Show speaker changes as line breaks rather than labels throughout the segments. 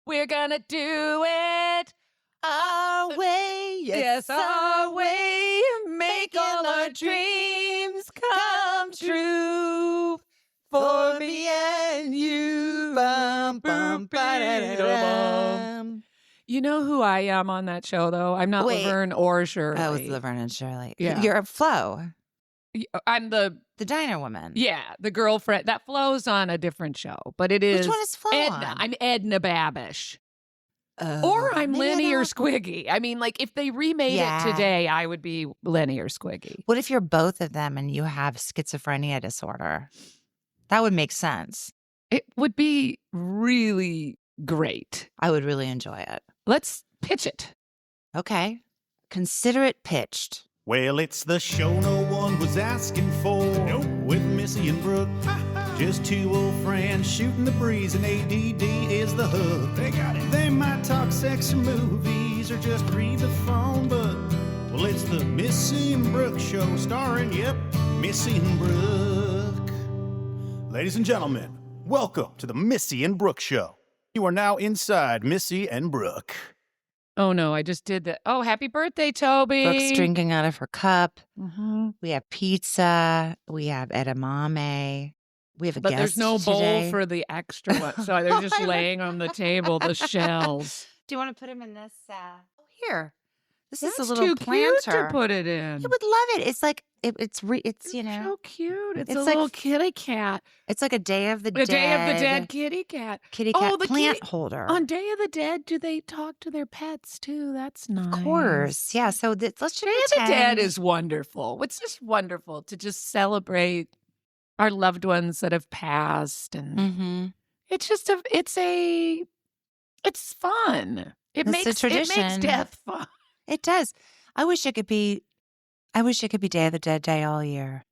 We're gonna do it
our way.
Yes, our way. Make all our dreams come true for me and you.
Bum, bum, ba-da-da-dum.
You know who I am on that show, though? I'm not
Wait.
Laverne or Shirley.
Oh, it's Laverne and Shirley.
Yeah.
You're Flo,
I'm the
diner woman.
Yeah, the girlfriend. That Flo's on a different show, but it is.
Which one is Flo
Edna.
on?
I'm Edna Babish.
Oh,
Or I'm
maybe
Lenny
I
or
don't-
Squiggy. I mean, like, if they remade it today, I would be Lenny or Squiggy.
What if you're both of them and you have schizophrenia disorder? That would make sense.
It would be really great.
I would really enjoy it.
Let's pitch it.
Okay. Consider it pitched.
Well, it's the show no one was asking for. Nope. With Missi and Brooke. Just two old friends shooting the breeze, and ADD is the hook. They got it. They might talk sex or movies or just read the phone, but, well, it's the Missi and Brooke show starring, Missi and Brooke. Ladies and gentlemen, welcome to the Missi and Brooke show. You are now inside Missi and Brooke.
Oh, no, I just did that. Oh, happy birthday, Toby.
Brooke's drinking out of her cup.
Mm-hmm.
We have pizza. We have edamame. We have a
But
guest
there's no bowl
today.
for the extra one, so they're just laying on the table, the shells.
Do you want to put him in this? Here. This
That's
is a little
too
planter.
cute to put it in.
You would love it. It's like it's you know,
so cute. It's a
like
little kitty cat.
it's like a Day of the
A
Dead.
Day of the Dead kitty cat.
Kitty cat
Oh, the
plant
kitty-
holder.
On Day of the Dead, do they talk to their pets too? That's nice.
Of course. Yeah. So let's just
Day of the Dead
pretend-
is wonderful. It's just wonderful to just celebrate our loved ones that have passed, and
Mhm.
it's just it's fun. It
It's a
makes
tradition.
death fun.
It does. I wish it could be Day of the Dead Day all year.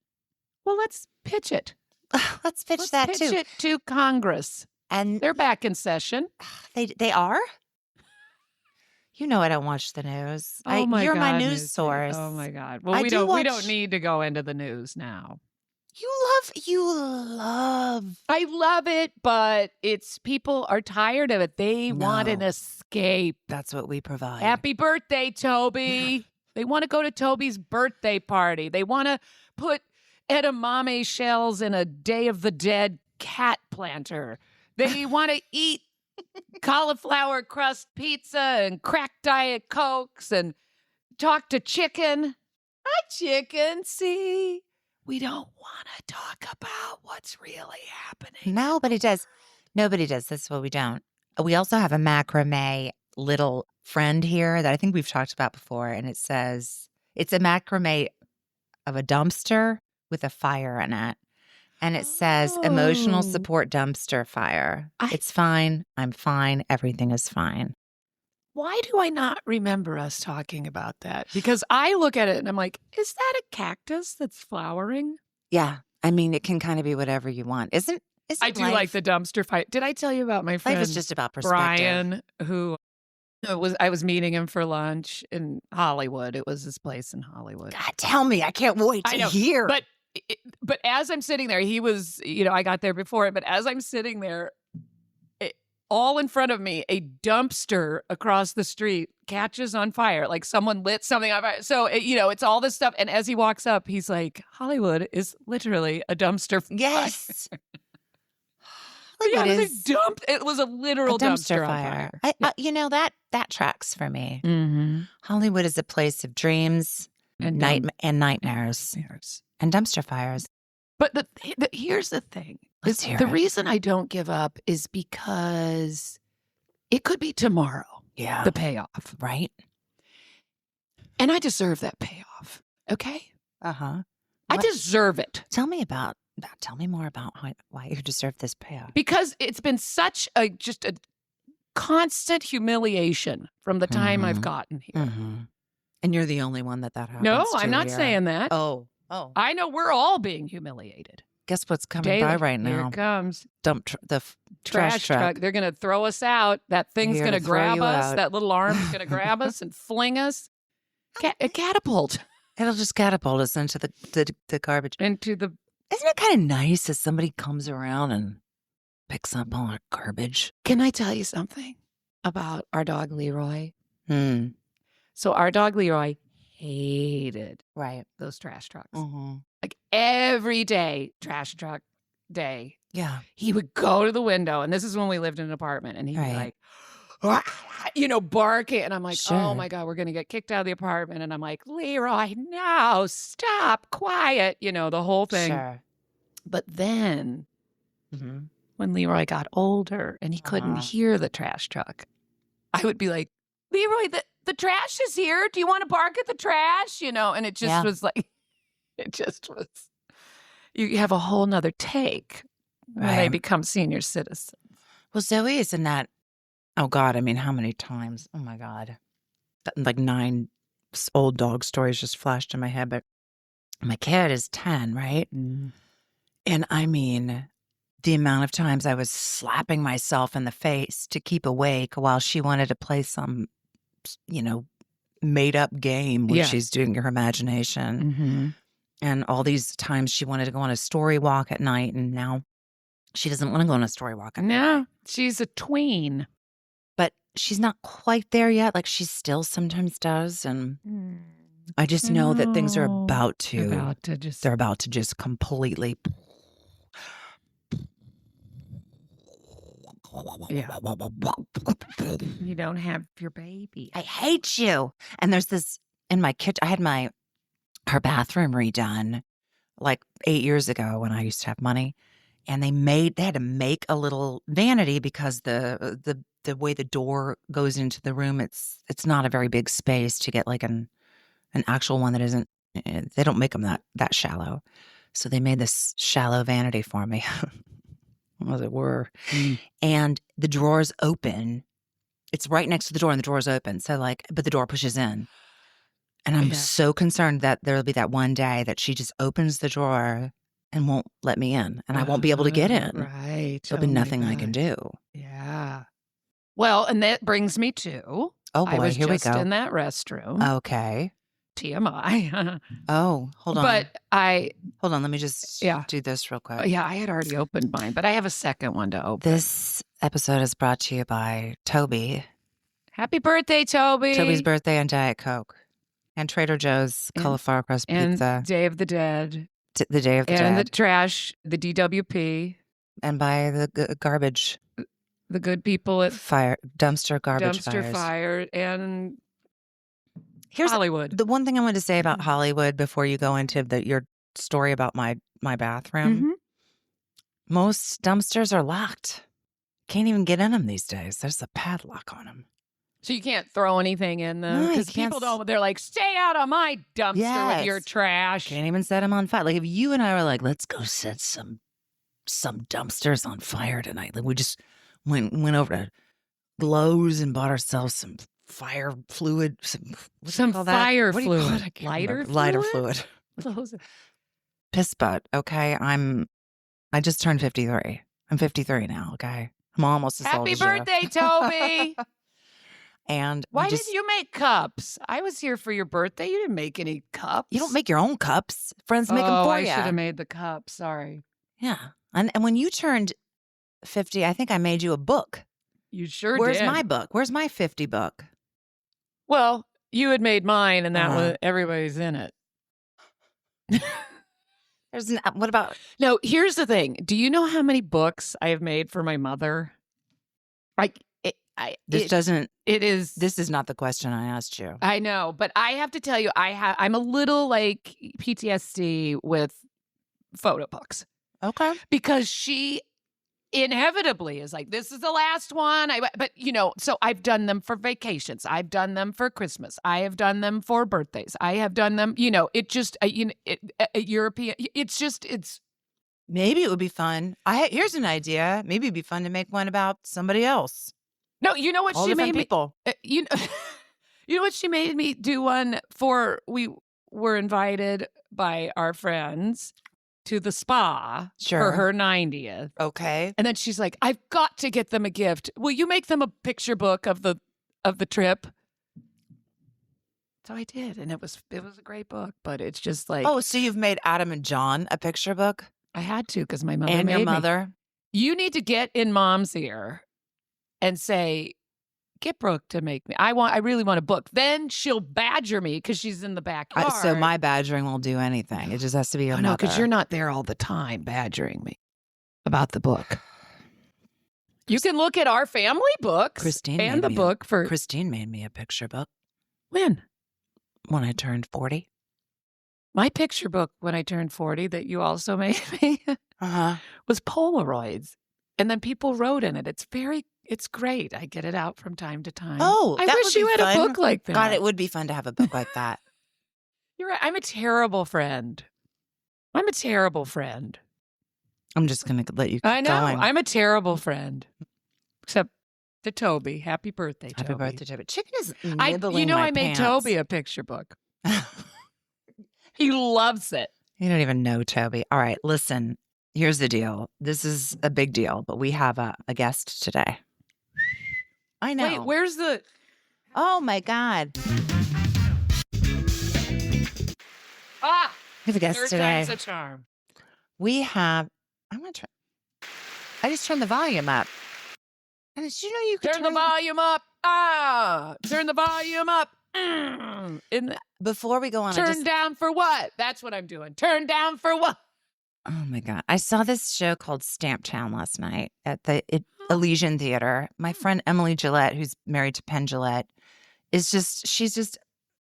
Well, let's pitch it.
Let's pitch
Let's
that
pitch
too.
it to Congress.
And
They're back in session.
they are? You know I don't watch the news.
Oh my
You're
God,
my news
Missi.
source.
Oh my God. Well,
I
we
do
don't
watch-
need to go into the news now.
You love.
I love it, but it's people are tired of it. They want an
No.
escape.
That's what we provide.
Happy birthday, Toby. They want to go to Toby's birthday party. They want to put edamame shells in a Day of the Dead cat planter. They want to eat cauliflower crust pizza and crack Diet Cokes and talk to chicken. Hi, chicken. See, we don't want to talk about what's really happening.
Nobody does. Nobody does. That's what we don't. We also have a macrame little friend here that I think we've talked about before. And it says it's a macrame of a dumpster with a fire in it. And it says emotional
Oh.
support dumpster fire.
I-
It's fine. I'm fine. Everything is fine.
Why do I not remember us talking about that? Because I look at it and I'm like, is that a cactus that's flowering?
Yeah. I mean, it can kind of be whatever you want. Isn't
I do
life,
like the dumpster fight. Did I tell you about my friend
life is just about perspective.
Brian, who I was meeting him for lunch in Hollywood. It was his place in Hollywood.
God, tell me. I can't wait to
I know,
hear.
But as I'm sitting there, he was, I got there before it, but as I'm sitting there, all in front of me, a dumpster across the street catches on fire, like someone lit something on fire. So, it's all this stuff. And as he walks up, he's like, Hollywood is literally a dumpster fire.
Yes.
Yeah,
Hollywood
it
is
was a literal
a dumpster
on
fire.
fire.
That tracks for me.
Mm-hmm.
Hollywood is a place of dreams
And
and nightmares and dumpster fires.
But here's the thing.
Let's hear
The
it.
reason I don't give up is because it could be tomorrow,
Yeah.
the payoff.
Right?
And I deserve that payoff. Okay?
Uh-huh.
I
What-
deserve it.
Tell me more about why you deserve this payoff.
Because it's been such just a constant humiliation from the time I've
Mhm.
gotten here.
Mm-hmm. And you're the only one that happens
No,
to
I'm not
here.
saying that.
Oh.
I know we're all being humiliated.
Guess what's coming
Daily.
by right
Here
now?
it comes.
The
Trash truck. They're going to throw us out. That thing's
Here
going
to
to
throw
grab
you
us.
out.
That little arm's going to grab us and fling us. A catapult
It'll just catapult us into the garbage.
into the.
Isn't it kind of nice as somebody comes around and picks up all our garbage?
Can I tell you something? about our dog Leroy?
Hmm.
So our dog Leroy hated
Right.
those trash trucks.
Mm-hmm.
Like every day, trash truck day,
Yeah.
he would go to the window. And this is when we lived in an apartment. And he'd be
Right.
like, barking. And I'm like, oh
Sure.
my God, we're going to get kicked out of the apartment. And I'm like, Leroy, no, stop, quiet, the whole thing.
Sure.
But then
Mm-hmm.
when Leroy got older and he couldn't hear the trash truck, I would be like, Leroy, the trash is here. Do you want to bark at the trash? And it just was like, you have a whole nother take when they
Right.
become senior citizens.
Well, Zoe is in that. Oh, God. I mean, how many times? Oh, my God. Like 9 old dog stories just flashed in my head. But my kid is 10, right?
Mm.
And I mean, the amount of times I was slapping myself in the face to keep awake while she wanted to play some, made up game where
Yeah.
she's doing her imagination.
Mm-hmm.
And all these times she wanted to go on a story walk at night. And now she doesn't want to go on a story walk at night.
No, she's a tween.
But she's not quite there yet. Like she still sometimes does. And I just know that things are about to just completely.
Yeah. You don't have your baby.
I hate you. And there's this in my kitchen. I had her bathroom redone like 8 years ago when I used to have money. And they had to make a little vanity because the way the door goes into the room, it's not a very big space to get like an actual one that isn't. They don't make them that shallow. So they made this shallow vanity for me, as it were. And the drawer's open. It's right next to the door, and the drawer's open. So but the door pushes in. And I'm so concerned that there'll be that one day that she just opens the drawer and won't let me in, and I won't be able to get in.
Right.
There'll be nothing I can do.
Yeah. Well, and that brings me to.
Oh boy,
I was
here we
just
go.
in that restroom.
Okay.
TMI.
Oh, hold on.
But
hold on. Let me just do this real quick.
Yeah, I had already opened mine, but I have a second one to open.
This episode is brought to you by Toby.
Happy birthday, Toby.
Toby's birthday and Diet Coke. And Trader Joe's cauliflower crust pizza.
And Day of the Dead.
The Day of the Dead.
And the trash, the DWP.
And by the garbage.
The good people at
dumpster garbage
Dumpster
fires.
fire and
Here's
Hollywood.
The one thing I wanted to say about Hollywood before you go into your story about my bathroom.
Mm-hmm.
Most dumpsters are locked. Can't even get in them these days. There's a padlock on them.
So you can't throw anything in them?
No,
because people don't. They're like, stay out of my dumpster with your trash.
Can't even set them on fire. Like if you and I were like, let's go set some dumpsters on fire tonight. Like we just went over to Lowe's and bought ourselves some fire fluid.
Some fire fluid.
Lighter fluid. Piss butt. Okay. I just turned 53. I'm 53 now. Okay. I'm almost as old as you.
Happy birthday, Toby.
And
why did you make cups? I was here for your birthday. You didn't make any cups.
You don't make your own cups. Friends make them for you.
I should have made the cups. Sorry.
Yeah. And when you turned 50, I think I made you a book.
You sure
Where's
did.
my book? Where's my 50 book?
Well, you had made mine, and that was everybody's in it.
What about?
No, here's the thing. Do you know how many books I have made for my mother?
This is not the question I asked you.
I know, but I have to tell you, I'm a little like PTSD with photo books.
Okay.
Because she inevitably is like, this is the last one. So I've done them for vacations. I've done them for Christmas. I have done them for birthdays. I have done them, European. It's.
Maybe it would be fun. Here's an idea. Maybe it'd be fun to make one about somebody else.
No, you know what
All
she made
people.
me. You know what she made me do one for. We were invited by our friends to the spa for her 90th.
Okay.
And then she's like, I've got to get them a gift. Will you make them a picture book of the trip? So I did, and it was a great book, but it's just like,
oh, so you've made Adam and John a picture book?
I had to because my mother
and
made
your
me.
mother.
You need to get in Mom's ear and say, get Brooke to make me. I really want a book. Then she'll badger me because she's in the backyard.
So my badgering won't do anything. It just has to be your
no,
mother.
because you're not there all the time badgering me about the book. You can look at our family books
Christine
and the
made me
book for
Christine made me a picture book
when
I turned 40.
my picture book when I turned 40 that you also made me was Polaroids, and then people wrote in it. It's great. I get it out from time to time.
Oh,
I
that
wish
would
you
be
had
fun.
a book like that.
God, it would be fun to have a book like that.
You're right. I'm a terrible friend. I'm just
going to let you keep
I know.
going.
I'm a terrible friend. Except to Toby. Happy birthday, Toby.
Happy birthday, Toby. Chicken is nibbling
I
my
made
pants.
Toby a picture book. He loves it.
You don't even know Toby. All right, listen. Here's the deal. This is a big deal, but we have a guest today. I know.
Wait, where's the...
Oh, my God.
Ah!
We have a guest
Third
today.
time's a charm.
We have... I'm going to try... I just turned the volume up. And did you know you could
Turn the volume up. Ah! Turn the volume up.
Before we go on,
Turn down for what? That's what I'm doing. Turn down for what?
Oh my God. I saw this show called Stamp Town last night at the Elysian Theater. My friend Emily Gillette, who's married to Penn Gillette, she's just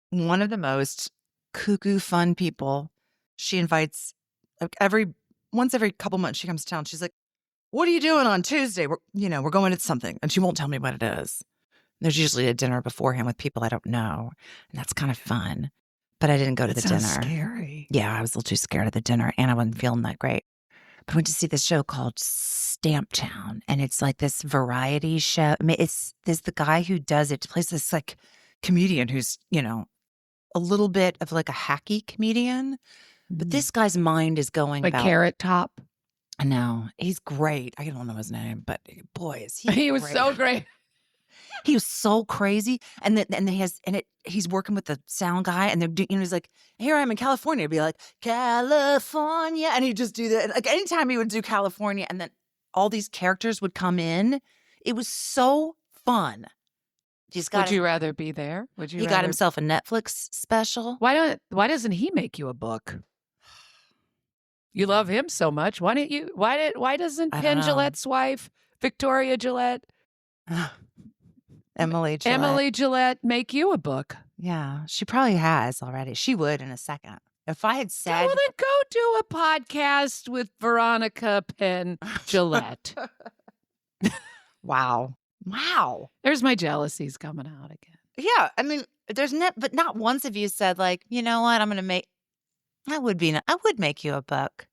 one of the most cuckoo fun people. She invites once every couple months she comes to town. She's like, "What are you doing on Tuesday? We're going to something." And she won't tell me what it is. There's usually a dinner beforehand with people I don't know. And that's kind of fun. But I didn't go to the dinner.
Scary.
Yeah, I was a little too scared of the dinner and I wasn't feeling that great. But I went to see this show called Stamp Town. And it's like this variety show. I mean, there's the guy who does it, plays this like comedian who's, a little bit of like a hacky comedian. But this guy's mind is going
like
about
Carrot Top.
No, he's great. I don't know his name, but boy, is he
He was
great.
so great.
He was so crazy, and then he's working with the sound guy, and they're doing. He's like, "Here I am in California." He'd be like, "California," and he'd just do that. Like anytime he would do California, and then all these characters would come in. It was so fun.
Would you rather be there?
He got himself a Netflix special.
Why doesn't he make you a book? You love him so much. Why don't you? Why doesn't Penn Gillette's wife, Victoria Gillette,
Emily Gillette
make you a book?
Yeah, she probably has already. She would in a second. If I had said,
well, then go do a podcast with Veronica Penn Gillette.
Wow.
There's my jealousies coming out again.
Yeah, I mean, but not once have you said like, you know what, I would make you a book.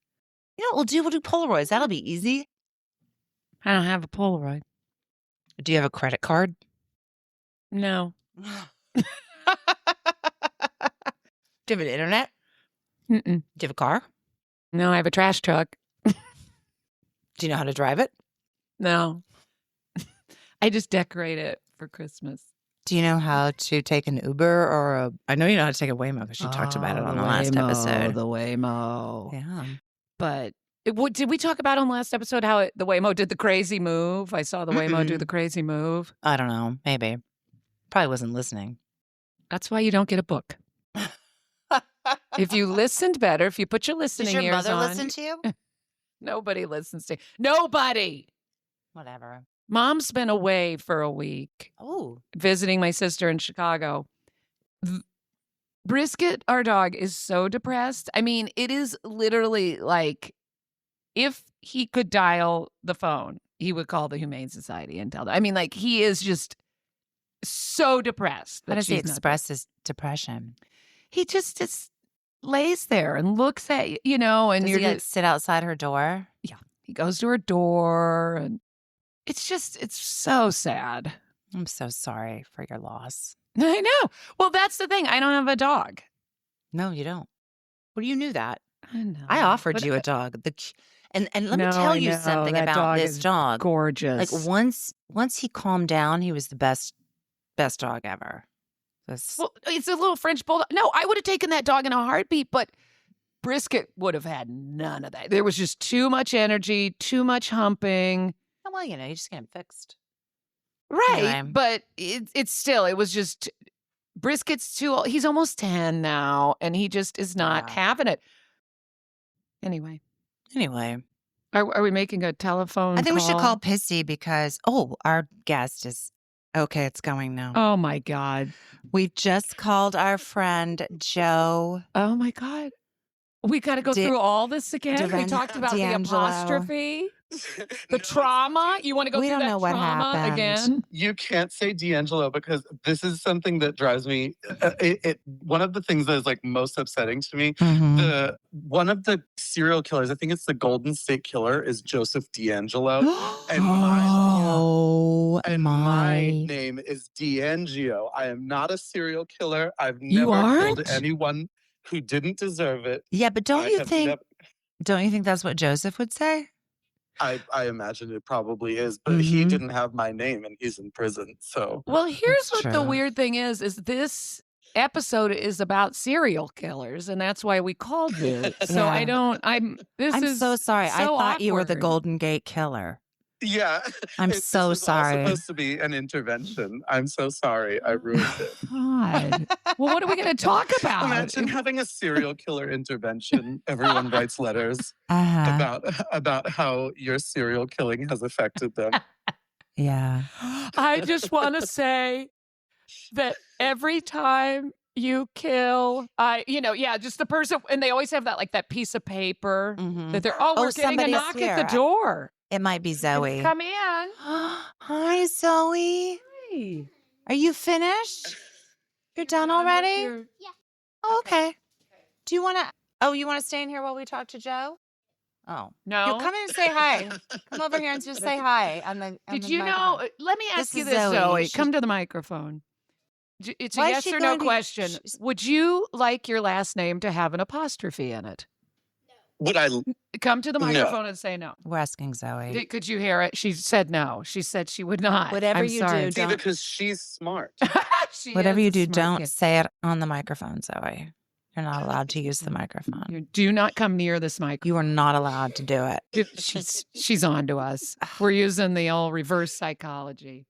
You know what we'll do Polaroids. That'll be easy.
I don't have a Polaroid.
Do you have a credit card?
No.
Do you have an internet?
Mm-mm.
Do you have a car?
No, I have a trash truck.
Do you know how to drive it?
No. I just decorate it for Christmas.
Do you know how to take an Uber I know you know how to take a Waymo because you talked about it on the last episode.
The Waymo.
Yeah.
But did we talk about on the last episode how the Waymo did the crazy move? I saw the Waymo do the crazy move.
I don't know. Maybe. Probably wasn't listening.
That's why you don't get a book. If you listened better, if you put your listening ears on.
Does your mother listen to you?
Nobody listens to you. Nobody.
Whatever.
Mom's been away for a week.
Oh.
Visiting my sister in Chicago. Brisket, our dog, is so depressed. I mean, it is literally like if he could dial the phone, he would call the Humane Society and tell them. I mean, like he is just so depressed.
How does he express his depression?
He just lays there and looks at you, and
Does he sit outside her door?
Yeah. He goes to her door and it's so sad.
I'm so sorry for your loss.
I know. Well, that's the thing. I don't have a dog.
No, you don't. Well, you knew that.
I know.
I offered you a dog. And let me tell you something about this dog.
Gorgeous.
Like once he calmed down, he was the best dog ever.
Well, it's a little French bulldog. No, I would have taken that dog in a heartbeat, but Brisket would have had none of that. There was just too much energy, too much humping.
Well, you just get him fixed.
Right.
Anyway.
But it's still, it was just, Brisket's too old. He's almost 10 now, and he just is not
Yeah.
having it. Anyway, are we making a telephone
I think we should
call?
call Pissi because, our guest is, okay, it's going now.
Oh, my God.
We've just called our friend Joe.
Oh, my God. We got to go through all this again. We talked about the
D'Angelo.
apostrophe, the trauma. You want to go
We
through
don't
that
know what
trauma
happened.
again?
You can't say D'Angelo because this is something that drives me. One of the things that is like most upsetting to me.
Mhm.
One of the serial killers, I think it's the Golden State Killer, is Joseph D'Angelo, and my name is D'Angelo. I am not a serial killer. I've
You
never killed
aren't?
anyone who didn't deserve it.
Yeah, but don't
I
you
have
think
nev-
that's what Joseph would say?
I imagine it probably is, but he
Mhm.
didn't have my name and he's in prison. So
Well, here's
That's
what the
true.
weird thing is this episode is about serial killers, and that's why we called it. So
Yeah.
I'm
I'm so sorry. I
so
thought you were the
awkward.
Golden Gate Killer.
yeah.
I'm
This
so
was all
sorry.
supposed to be an intervention. I'm so sorry. I ruined it.
God. Well, what are we going to talk about?
Imagine having a serial killer intervention. Everyone writes letters
Uh-huh.
about how your serial killing has affected them.
Yeah.
I just want to say that every time you kill, just the person, and they always have that piece of paper
Mhm.
that they're, we're getting a
somebody's
knock
here.
at the door.
It might be Zoe.
Come in.
Hi, Zoe.
Hey.
Are you finished? You're done already?
Yeah.
Oh, okay. Do you want to? You want to stay in here while we talk to Joe? Oh
No.
You come in and say hi. Come over here and just say hi.
Did you know? Let me ask
This
you
is
this,
Zoe.
Zoe.
She's-
Come to the microphone. It's a
Why is
yes
she
or no
going to-
question.
she's-
Would you like your last name to have an apostrophe in it?
Would I?
Come to the
No.
microphone and say no.
We're asking Zoe.
Could you hear it? She said no. She said she would not.
Whatever
I'm
you
sorry.
do,
See,
don't-
because she's smart.
She
Whatever
is
you
a
do,
smart
don't
kid.
say it on the microphone, Zoe. You're not allowed to use the microphone.
You do not come near this mic.
You are not allowed to do it.
She's on to us. We're using the old reverse psychology.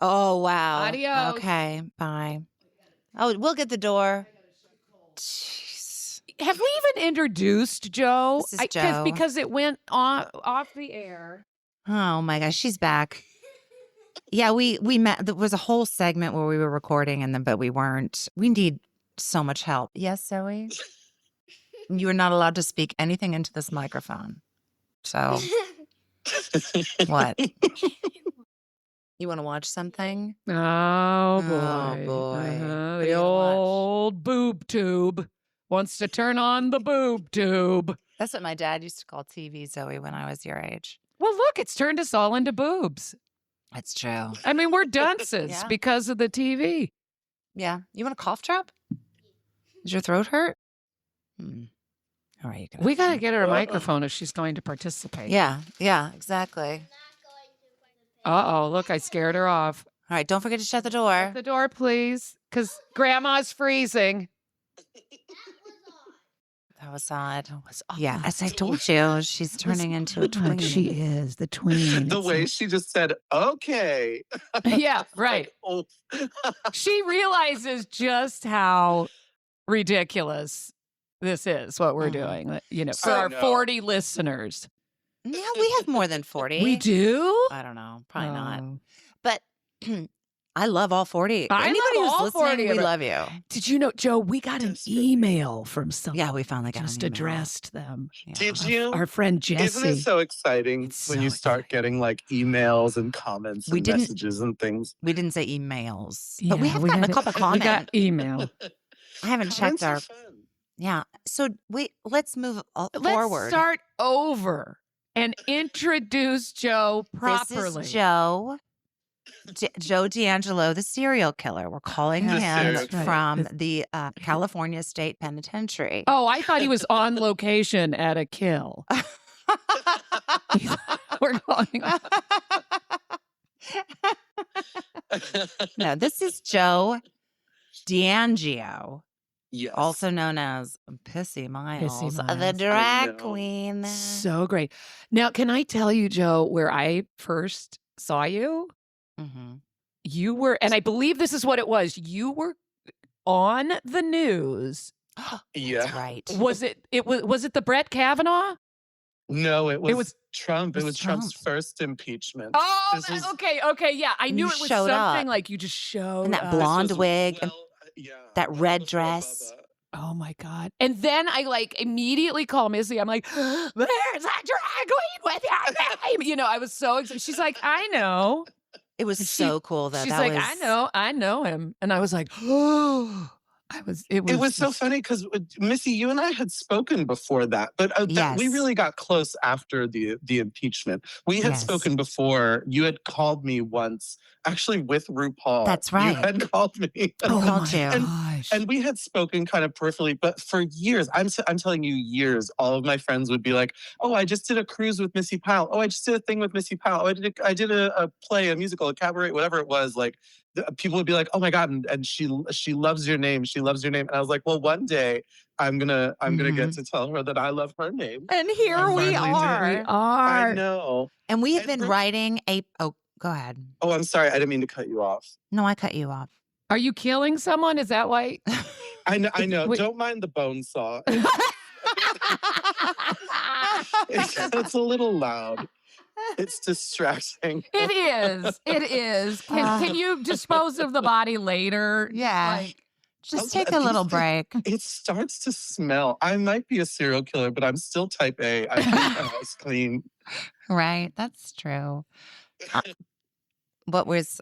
Oh, wow.
Adios.
Okay, bye. Oh, we'll get the door. Jeez.
Have we even introduced Joe?
This is Joe.
Because it went off the air.
Oh my gosh, she's back. Yeah, we met. There was a whole segment where we were recording, but we weren't. We need so much help. Yes, Zoe. You are not allowed to speak anything into this microphone. So what? You want to watch something?
Oh, boy.
Oh, boy. What are
The
you gonna watch?
old boob tube wants to turn on the boob tube.
That's what my dad used to call TV, Zoe, when I was your age.
Well, look, it's turned us all into boobs.
That's true.
I mean, we're dunces
Yeah.
because of the TV.
Yeah. You want a cough drop? Does your throat hurt? All right.
We got to get her a microphone if she's going to participate.
Yeah. Yeah, exactly.
Uh-oh, look, I scared her off.
All right. Don't forget to shut the door.
Shut the door, please, because Grandma's freezing.
That was odd.
Oh,
Yeah, as I told you, she's turning into a tween.
She is the tween.
The way she just said, okay.
Yeah, right.
Oh.
She realizes just how ridiculous this is, what we're doing, for
So
our
no.
40 listeners.
Yeah, we have more than 40.
We do?
I don't know. Probably not.
Oh.
But I love all 40.
I
Anybody
love
who's
all
listening,
40
we
of it.
love you.
Did you know, Joe, we got an
That's really
email from someone.
Yeah, we finally got
just
an email.
addressed them.
Yeah.
Did you?
Our friend Jesse.
Isn't it so exciting
It's
when
so
you start getting like emails and comments
We
and
didn't-
messages and things?
We didn't say emails, but we
Yeah,
have gotten a
got-
couple
We
comments.
got email.
I haven't checked
Comments are
our.
fun.
Yeah. So let's move
Let's
forward.
start over and introduce Joe properly.
This is Joe. Joe D'Angelo, the serial killer. We're calling
The
him
serial
killer.
from the California State Penitentiary.
Oh, I thought he was on location at a kill. We're calling.
No, this is Joe D'Angelo,
Yes.
also known as Pissi Miles,
Pissi
the
Miles.
drag
I know.
queen.
So great. Now, can I tell you, Joe, where I first saw you?
Mhm.
you were, and I believe this is what it was. You were on the news.
Yeah.
That's right.
Was it the Brett Kavanaugh?
No, it was,
was-
Trump. It was Trump's
Trump.
first impeachment.
Oh,
This was-
okay. Yeah, I
And
knew
you
it was
showed
something
up.
like you just showed
And that
up.
blonde
This was
wig and
yeah,
that
well
red
before
dress.
Bubba.
Oh my God. And then I like immediately call Missi. I'm like, there's a drag queen with your name. I was so excited. She's like, I know.
It was
And
so cool though.
She's
That
like,
was,
I know him. And I was like, oh, it was
so funny because Missy, you and I had spoken before that, but we
Yes.
really got close after the impeachment. We had
Yes.
spoken before. You had called me once, actually with RuPaul.
That's right.
You had called me.
Oh called you.
gosh.
And we had spoken kind of peripherally, but for years, I'm telling you, years, all of my friends would be like, "Oh, I just did a cruise with Missy Powell. Oh, I just did a thing with Missy Powell. Oh, I did a play, a musical, a cabaret, whatever it was." Like, people would be like, "Oh my God," and she loves your name. She loves your name. And I was like, "Well, one day I'm gonna get to tell her that I love her name."
And here
I
we
finally did.
are.
we are.
I know.
And we have
And
been
Brooke-
writing oh, go ahead.
Oh, I'm sorry. I didn't mean to cut you off.
No, I cut you off.
Are you killing someone? Is that why?
I know.
Wait.
Don't mind the bone saw. It's a little loud. It's distracting.
It is. Can you dispose of the body later?
Yeah.
Like,
Just take a little break.
It starts to smell. I might be a serial killer, but I'm still type A. I keep my house clean.
Right. That's true.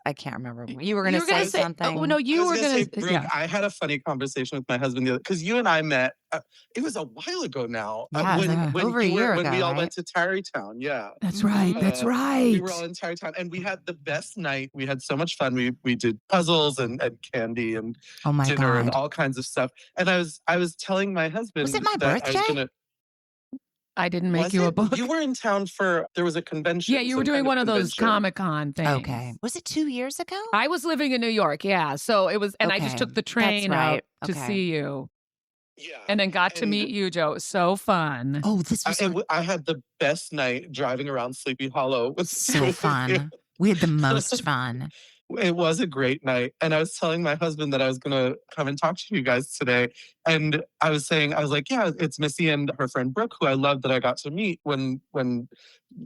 I can't remember. You were going to say something.
Oh, no, you were going to.
Brooke, I had a funny conversation with my husband the other because you and I met. It was a while ago now.
Yeah, over a year
when
ago,
we all
right?
went to Tarrytown. Yeah,
That's right. That's right.
we were all in Tarrytown, and we had the best night. We had so much fun. We did puzzles and candy and
Oh my
dinner and
God.
all kinds of stuff. And I was telling my husband,
Was it my
that I was
birthday?
gonna,
I didn't make
was
you a
it?
book.
You were in town there was a convention.
Yeah, you were
some
doing
kind
one of those
convention.
Comic-Con things.
Okay. Was it 2 years ago?
I was living in New York, yeah. So it was, and I just
Okay,
took the
that's
train
right.
out to
Okay.
see you
Yeah.
and then got to
And-
meet you, Joe. It was so fun.
Oh, this was
I had the best night driving around Sleepy Hollow.
so
with
fun.
you.
We had the most fun.
It was a great night. And I was telling my husband that I was going to come and talk to you guys today. And I was like, yeah, it's Missy and her friend Brooke, who I love that I got to meet when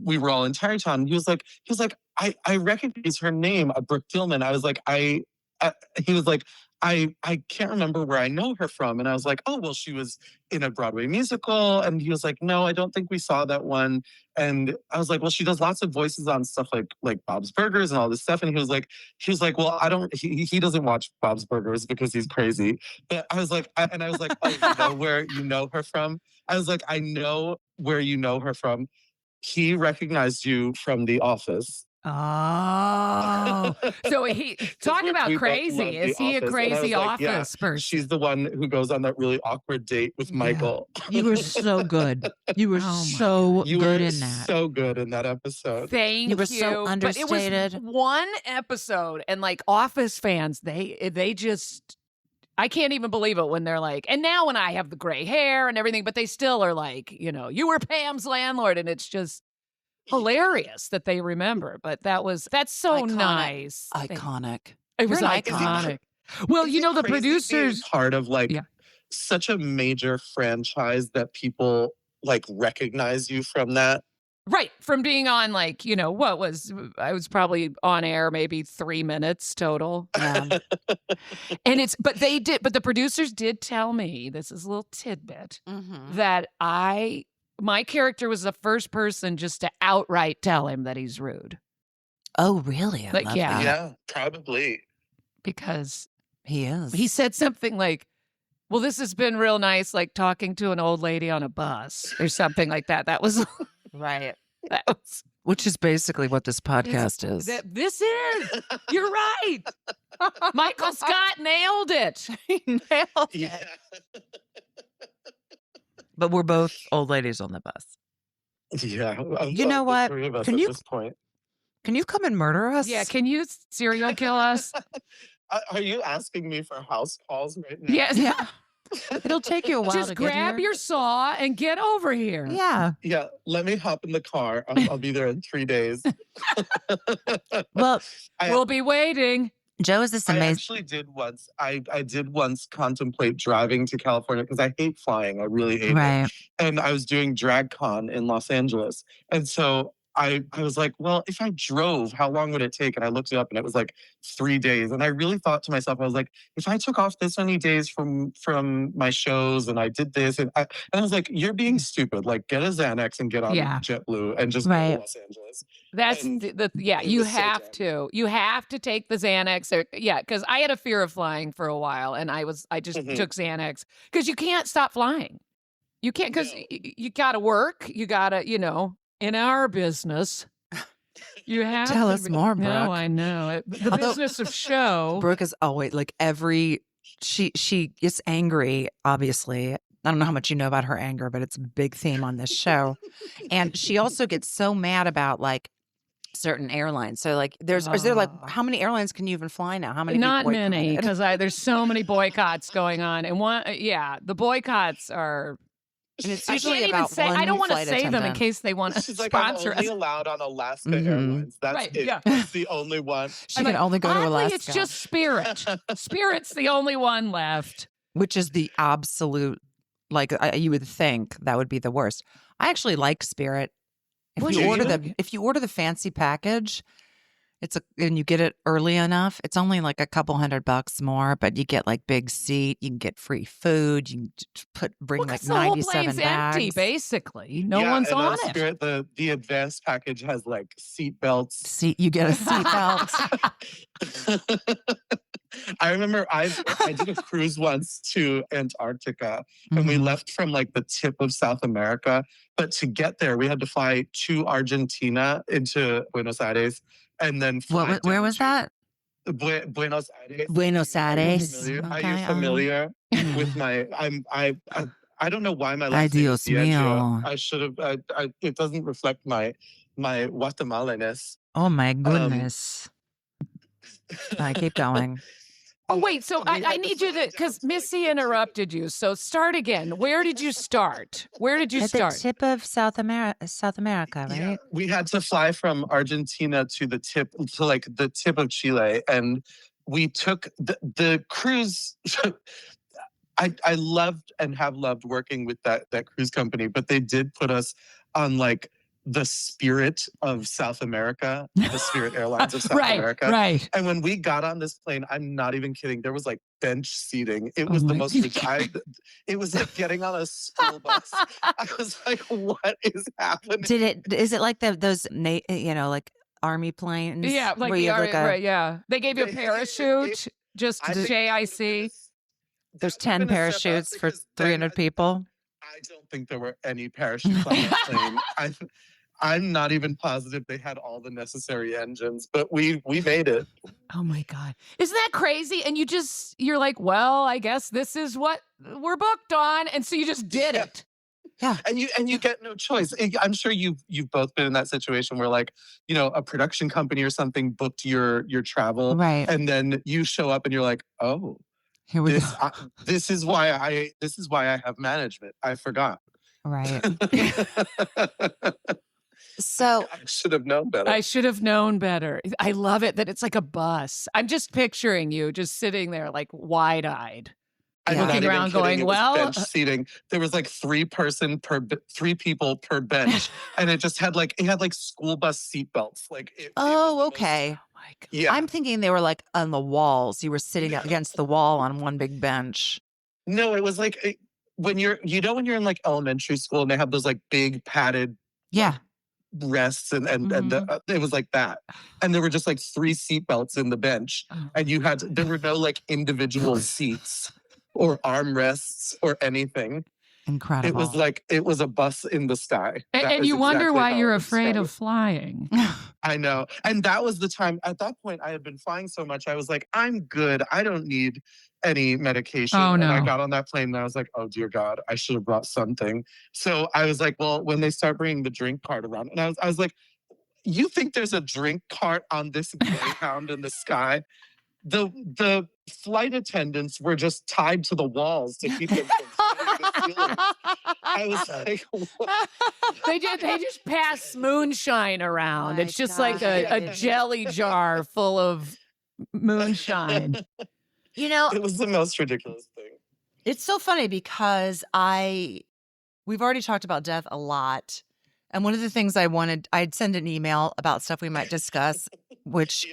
we were all in Tarrytown. He was like, I recognize her name, Brooke Dillman. I was like, he was like, I can't remember where I know her from. And I was like, oh, well, she was in a Broadway musical. And he was like, no, I don't think we saw that one. And I was like, well, she does lots of voices on stuff like Bob's Burgers and all this stuff. And he was like, well, he doesn't watch Bob's Burgers because he's crazy. But I was like, oh, you know where you know her from? I was like, I know where you know her from. He recognized you from The Office.
Oh, so he talk about
We both
crazy.
love
Is
The
he a
Office. And I
crazy
was like, yeah,
office person?
She's the one who goes on that really awkward date with Michael.
You were so good. You were
Oh my
so
You
good
were
in that.
so good in that episode.
Thank
You were so
But it was
understated.
one episode, and like Office fans, they just. I can't even believe it when they're like, and now when I have the gray hair and everything, but they still are like, you were Pam's landlord, and it's just hilarious that they remember. But that's so
Iconic.
nice.
Iconic.
It was
You're an
iconic. Well,
Is it
the
crazy being
producers.
part of
Yeah.
such a major franchise that people recognize you from that.
Right. From being on I was probably on air maybe 3 minutes total.
Yeah.
But the producers did tell me, this is a little tidbit,
Mhm.
that my character was the first person just to outright tell him that he's rude.
Oh, really? I
Like,
love
yeah.
that.
Yeah, probably.
Because
He is.
he said something like, well, this has been real nice, like talking to an old lady on a bus or something like that. That was,
right.
Which is basically what this podcast is.
this is, you're right. Michael Scott nailed it.
He nailed it.
Yeah.
But we're both old ladies on the bus.
Yeah.
You know
the
what?
three of us
Can
at
you-
this point.
Can you come and murder us?
Yeah, can you serial kill us?
Are you asking me for house calls right now?
Yeah.
It'll take you a while
Just
to
grab
get here.
your saw and get over here.
Yeah.
Yeah, let me hop in the car. I'll be there in 3 days.
Well,
We'll be waiting.
Joe is this
I
amazing.
actually did once. I did once contemplate driving to California because I hate flying. I really hate it.
Right.
And I was doing DragCon in Los Angeles. And so I was like, well, if I drove, how long would it take? And I looked it up and it was like 3 days. And I really thought to myself, I was like, if I took off this many days from my shows and I did this, and I was like, you're being stupid. Like, get a Xanax and get on
Yeah.
JetBlue and just go
Right.
to Los Angeles.
That's
And
yeah,
it
you
was so
have
dumb.
to. You have to take the Xanax. Because I had a fear of flying for a while, and I just
Mhm.
took Xanax because you can't stop flying. You can't because
No.
you got to work. You got to, in our business, you have
Tell
to
us more,
No,
Brooke.
I know the
Although-
business of show.
Brooke is always like she gets angry, obviously. I don't know how much you know about her anger, but it's a big theme on this show. And she also gets so mad about like certain airlines. So like is there like
Oh.
how many airlines can you even fly now? How many?
Not
be
many,
boycotted?
because there's so many boycotts going on, and the boycotts are.
And it's
I
usually
can't even
about
say.
one
I don't want to
flight
say them in
attendant.
case they want to
She's like, I'm
sponsor
only
us.
allowed on Alaska
Mhm.
Airlines. That's
Right,
it.
yeah.
That's the only one.
She
I'm
can
like,
only go to
oddly,
Alaska,
it's just Spirit. Spirit's the only one left.
which is the absolute like you would think that would be the worst. I actually like Spirit. If
Would
you
you?
order the fancy package, and you get it early enough, it's only like a couple $100 more, but you get like big seat, you can get free food, you can bring
Well,
like
'cause the whole
97
plane's
bags.
empty, basically. No
Yeah,
one's
and
on it.
Spirit, the advanced package has like seat belts.
Seat, you get a seat belt.
I remember I did a cruise once to Antarctica and we
Mhm.
left from like the tip of South America. But to get there, we had to fly to Argentina into Buenos Aires and then fly
Where
down
was
to
that?
Buenos Aires.
Buenos
Are you
Aires.
familiar, are
Okay,
you familiar with my I don't know why my
Ay,
last name is
Dios mío.
Diageo. I should have it doesn't reflect my Guatemalaness.
Oh my goodness. I keep going.
Oh, wait. So
We
I
had to
need you
fly
to, because
down to, like,
Missy interrupted you. So start again. Where did you start? Where did you
At
start?
the tip of South America, right?
Yeah, we had to fly from Argentina to the tip of Chile, and we took the cruise. I loved and have loved working with that cruise company, but they did put us on like the Spirit of South America, the Spirit Airlines of South America.
Right.
And when we got on this plane, I'm not even kidding. There was like bench seating. It
Oh
was the
my
most. It was like getting on a school bus. I was like, "What is happening?"
Is it like those like army planes?
Yeah, like
where
the
you have like a
right, yeah. They gave you a
They-
parachute, just
I think
JIC.
there's
that would've
10
been a step up
parachutes for
because then
300 people.
I don't think there were any parachutes on that plane. I'm not even positive they had all the necessary engines, but we made it.
Oh my God. Isn't that crazy? And you're like, well, I guess this is what we're booked on. And so you just did
Yeah.
it.
And you get no choice. I'm sure you've both been in that situation where like, a production company or something booked your travel,
Right.
and then you show up and you're like, oh,
Here we
this
go.
this is why I have management. I forgot.
Right. So
I should have known better.
I should have known better. I love it that it's like a bus. I'm just picturing you just sitting there like wide eyed.
I'm
Yeah.
not
Looking
even
around
kidding.
going,
It was
well,
bench seating. There was like three people per bench, and it had school bus seat belts. Like it was
oh,
the most-
okay.
Oh my God.
Yeah.
I'm thinking they were like on the walls. You were sitting against the wall on one big bench.
No, it was like when you're in like elementary school and they have those like big padded
Yeah.
rests and it was like that, and there were just like 3 seat belts in the bench,
Oh.
and there were no like individual seats or armrests or anything.
Incredible.
It was a bus in the sky. That
And
was
you wonder
exactly
why
how
you're
I would
afraid
describe
of
it.
flying.
I know. And that was the time. At that point, I had been flying so much. I was like, I'm good. I don't need any medication.
Oh,
And I
no.
got on that plane and I was like, oh, dear God, I should have brought something. So I was like, well, when they start bringing the drink cart around, and I was like, you think there's a drink cart on this Greyhound in the sky? the flight attendants were just tied to the walls to keep them from hitting the ceilings. I was like, what?
They just pass moonshine around.
My
It's just like a
God.
jelly jar full of moonshine.
You know,
It was the most ridiculous thing.
It's so funny because we've already talked about death a lot. And one of the things I'd send an email about stuff we might discuss, which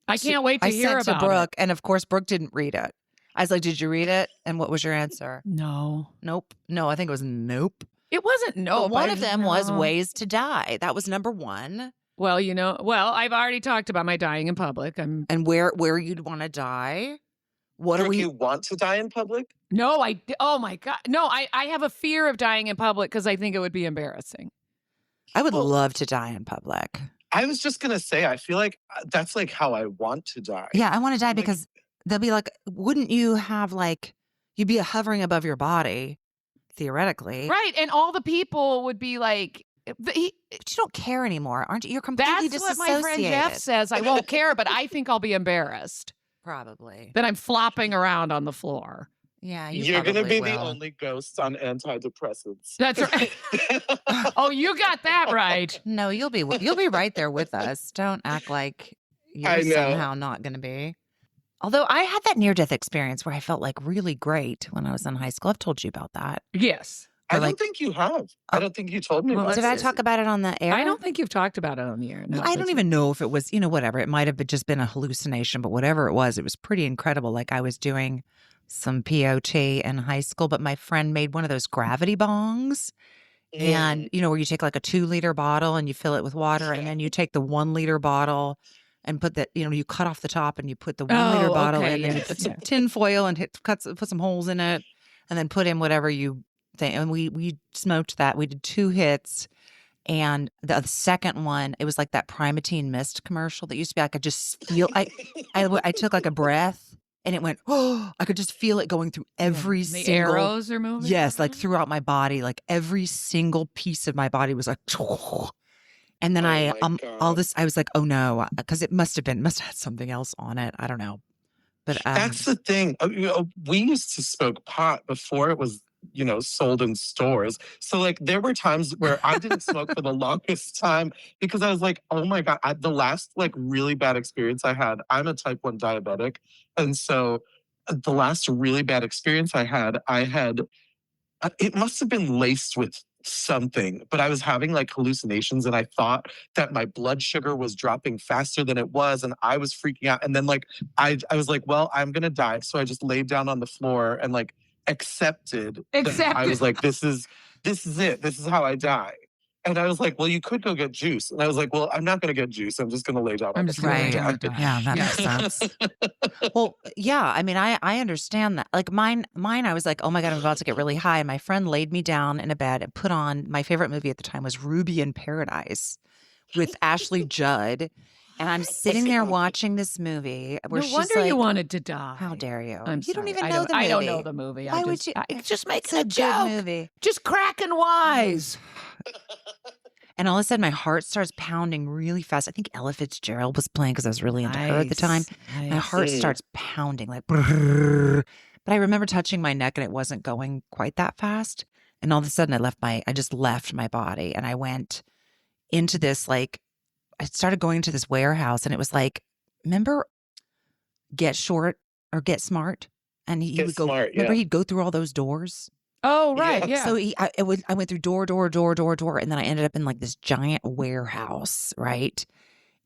I can't wait to
I
hear
sent to
about
Brooke.
it.
And of course, Brooke didn't read it. I was like, did you read it? And what was your answer?
No.
Nope. No, I think it was nope.
It wasn't no.
But one of them was
no.
ways to die. That was number one.
Well, I've already talked about my dying in public.
And where you'd want to die. What
Brooke,
are we?
you want to die in public?
No, oh my God. No, I have a fear of dying in public because I think it would be embarrassing.
I would
Well-
love to die in public.
I was just going to say, I feel like that's like how I want to die.
yeah, I want to die
Like-
because
They'll be like, wouldn't you have like, you'd be hovering above your body, theoretically.
Right. And all the people would be like,
but you don't care anymore, aren't you? You're completely
that's what
disassociated.
my friend Jeff says. I won't care, but I think I'll be embarrassed
Probably.
that I'm flopping around on the floor.
Yeah,
You're going to be
probably
the
will.
only ghost on antidepressants.
That's right. Oh, you got that right.
No, you'll be right there with us. Don't act like you're
I know.
somehow not going to be. Although I had that near-death experience where I felt like really great when I was in high school. I've told you about that.
Yes.
I
Or
don't
like-
think you have. I don't think you told me
Well,
about
Did I
this.
talk about it on the air?
I don't think you've talked about it on the air. No,
I don't even know if it was, whatever. It might have just been a hallucination, but whatever it was pretty incredible. Like I was doing some POT in high school, but my friend made one of those gravity bongs. And, where you take like a 2-liter bottle and you fill it with water, and then you take the 1-liter bottle and put that, you cut off the top and you put the 1-liter
Oh,
bottle
okay,
and then you
yes,
put some
yeah.
tin foil and put some holes in it and then put in whatever you think. And we smoked that. We did 2 hits. And the second one, it was like that Primatine Mist commercial that used to be. I could just feel, I took like a breath and it went, oh, I could just feel it going through every
The
single.
arrows are moving.
Yes, like throughout my body, like every single piece of my body was like, and then
Oh my
all
God.
this, I was like, oh no, because it must have had something else on it. I don't know, but
That's the thing. We used to smoke pot before it was, sold in stores. So like there were times where I didn't smoke for the longest time because I was like, oh my God, the last like really bad experience I had, I'm a type 1 diabetic. And so the last really bad experience I had, it must have been laced with something, but I was having like hallucinations and I thought that my blood sugar was dropping faster than it was. And I was freaking out. And then like, I was like, well, I'm going to die. So I just laid down on the floor and like accepted. that I was like, this is it. This is how I die. And I was like, well, you could go get juice. And I was like, well, I'm not going to get juice. I'm just going to lay down.
I'm
on the
just
floor
gonna
and
lay
die.
down and die.
Yeah, that
Yeah.
makes sense.
well, yeah. I mean, I understand that. Like mine, I was like, oh my God, I'm about to get really high. And my friend laid me down in a bed and put on my favorite movie at the time was Ruby in Paradise with Ashley Judd. And I'm sitting there watching this movie where
No
she's
wonder
like,
you wanted to die.
how dare you?
I'm
You don't
sorry.
even
I
know the movie.
I don't know the movie.
Why would you?
It's just
It's
making
a
a
good
joke.
movie.
Just cracking wise.
And all of a sudden, my heart starts pounding really fast. I think Ella Fitzgerald was playing because I was really into her at the time. My heart
Mm.
starts pounding like, brrr. But I remember touching my neck and it wasn't going quite that fast. And all of a sudden, I just left my body and I went into this I started going into this warehouse and it was like, remember, Get Short or Get Smart, and he
Get
would go.
Smart,
Remember,
yeah.
he'd go through all those doors.
Oh, right.
Yeah.
Yeah.
So I went through door, and then I ended up in like this giant warehouse, right?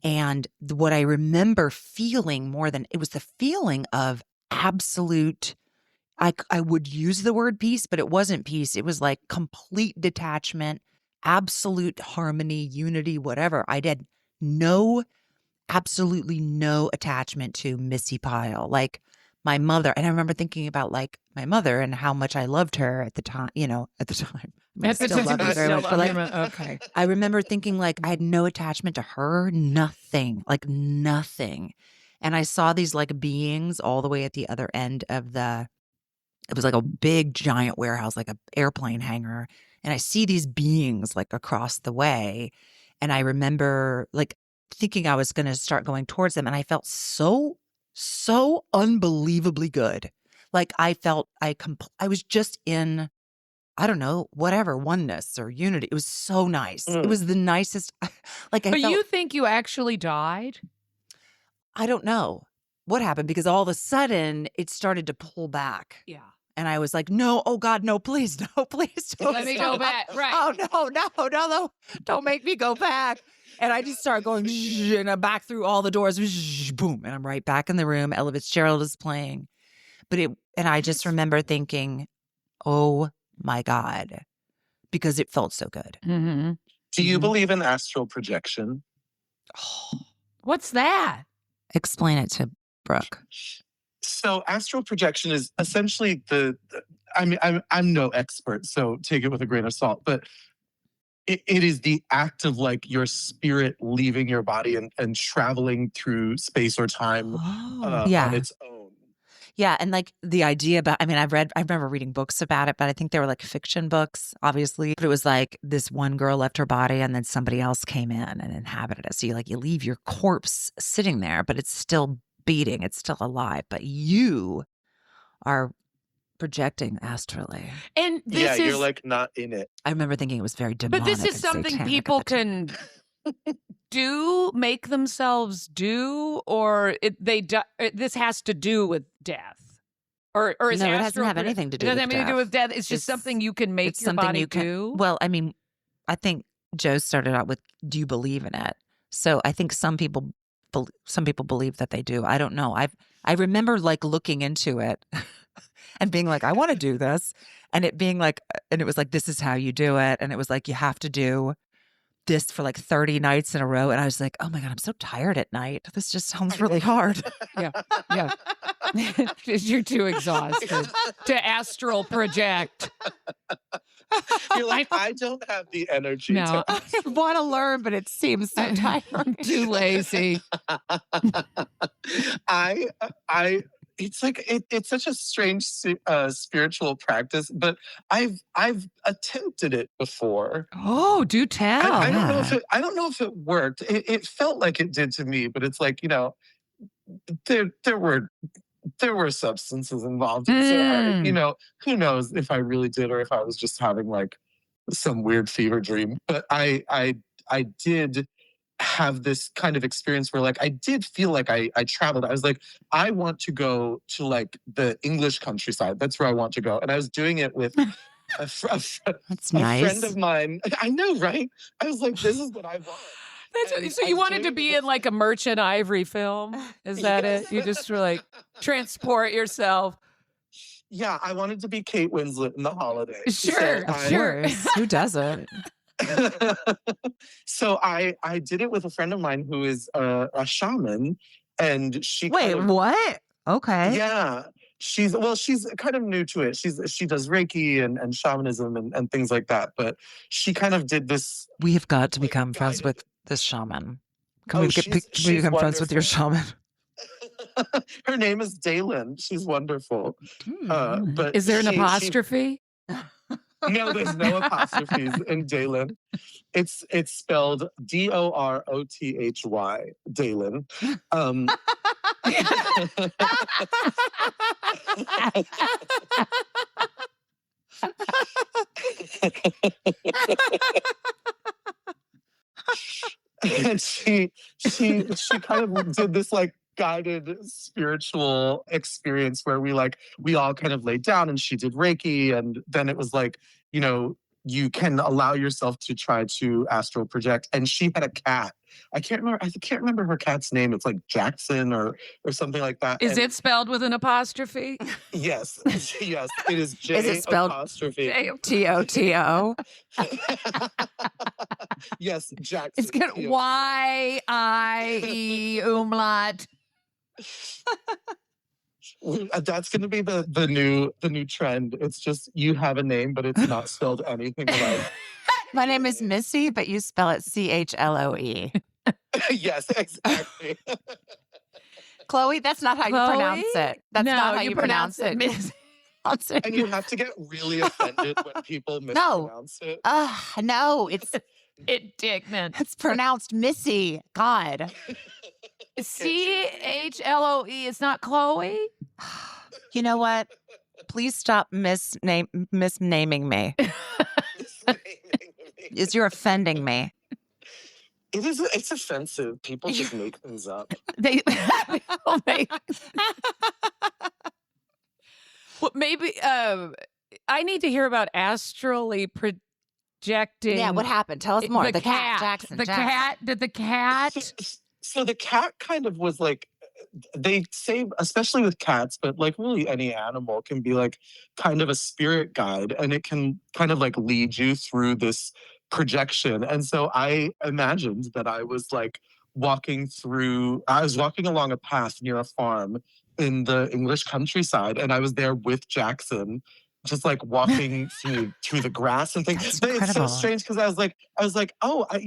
And what I remember feeling more than it was the feeling of absolute. I would use the word peace, but it wasn't peace. It was like complete detachment, absolute harmony, unity, whatever. I did absolutely no attachment to Missy Pyle. Like my mother, and I remember thinking about like my mother and how much I loved her at the time, I mean, I still love her very much, but like
okay.
I remember thinking like I had no attachment to her, nothing. And I saw these like beings all the way at the other end of it was like a big giant warehouse, like an airplane hangar. And I see these beings like across the way. And I remember like thinking I was going to start going towards them. And I felt so so unbelievably good. Like I felt I was just in, I don't know, whatever, oneness or unity. It was so nice. It was the nicest. Like I
But
felt,
you think you actually died?
I don't know what happened because all of a sudden it started to pull back.
Yeah.
And I was like, no, oh God, no, please, no, please don't.
Let me go back. Right.
Oh, no, don't make me go back. And I just start going, and I'm back through all the doors, boom, and I'm right back in the room. Ella Fitzgerald is playing. And I just remember thinking, oh my God, because it felt so good.
Mm-hmm.
Do you believe in astral projection?
What's that?
Explain it to Brooke.
So astral projection is essentially I mean, I'm no expert, so take it with a grain of salt, but it is the act of like your spirit leaving your body and traveling through space or time
Yeah.
on its own.
Yeah. And like the idea about, I mean, I remember reading books about it, but I think they were like fiction books, obviously. But it was like this one girl left her body and then somebody else came in and inhabited it. So you leave your corpse sitting there, but it's still beating, it's still alive, but you are projecting astrally.
And this is
you're like not in it.
I remember thinking it was very demonic.
But this is something
satanic
people
at the time.
can make themselves do, or this has to do with death, or is
No, it
astral
doesn't have
proje-
anything to do
It doesn't
with
have anything to do
death.
with death. It's just
It's-
something you can make
It's
your
something
body
you can
do.
Well, I mean, I think Joe started out with, do you believe in it? So I think some people believe that they do. I don't know. I remember like looking into it and being like, I want to do this. And it being like, and it was like, this is how you do it. And it was like, you have to do this for like 30 nights in a row. And I was like, oh my God, I'm so tired at night. This just sounds really hard.
Yeah. You're too exhausted to astral project.
You're like, I don't have the energy.
No.
I want to learn, but it seems so tiring.
I'm too lazy.
It's like it's such a strange spiritual practice, but I've attempted it before.
Oh, do tell.
I don't know if it worked. It felt like it did to me, but it's like, there were substances involved. So who knows if I really did or if I was just having like some weird fever dream. But I did have this kind of experience where like I did feel like I traveled. I was like, I want to go to like the English countryside. That's where I want to go. And I was doing it with
That's nice.
friend of mine. I know, right? I was like, this is what I want.
So you wanted to be in like a Merchant Ivory film? Is that it? You just were like transport yourself.
Yeah, I wanted to be Kate Winslet in The Holiday.
Sure,
Of course. Who doesn't?
So I did it with a friend of mine who is a shaman, and she
Wait, what? Okay.
Yeah, she's kind of new to it. She does Reiki and shamanism and things like that. But she kind of did this.
We have got to become friends with this shaman. Can we
she's
become friends with your shaman?
Her name is Daylin. She's wonderful. But
Is there an apostrophe?
No, there's no apostrophes in Daylin. It's spelled Dorothy, Daylin. And she kind of did this like guided spiritual experience where we all kind of laid down and she did Reiki, and then it was like, you can allow yourself to try to astral project. And she had a cat. I can't remember her cat's name. It's like Jackson or something like that.
Is it spelled with an apostrophe?
Yes. Yes. It is J.
Is it spelled
apostrophe.
T-O-T-O?
Yes, Jackson.
It's got
T-O-T-O.
Y-I-E umlaut.
That's going to be the new trend. It's just you have a name, but it's not spelled anything like.
My name is Missi, but you spell it Chloe.
Yes, exactly.
Chloe, that's not how you pronounce it. That's
No,
not how you pronounce it.
And you have to get really offended when people mispronounce it.
No, it's
Indignant.
pronounced Missy. God.
Chloe. It's not Chloe.
You know what? Please stop misnaming me. You're offending me.
It's offensive. People just make things up.
They, well, maybe I need to hear about astrally projecting.
Yeah, what happened? Tell us more.
The cat.
Jackson.
Cat. Did the cat?
So the cat kind of was like, they say, especially with cats, but like really any animal can be like kind of a spirit guide, and it can kind of like lead you through this projection. And so I imagined that I was walking along a path near a farm in the English countryside, and I was there with Jackson, just like walking through the grass and things. But it's so strange because I was like, oh, I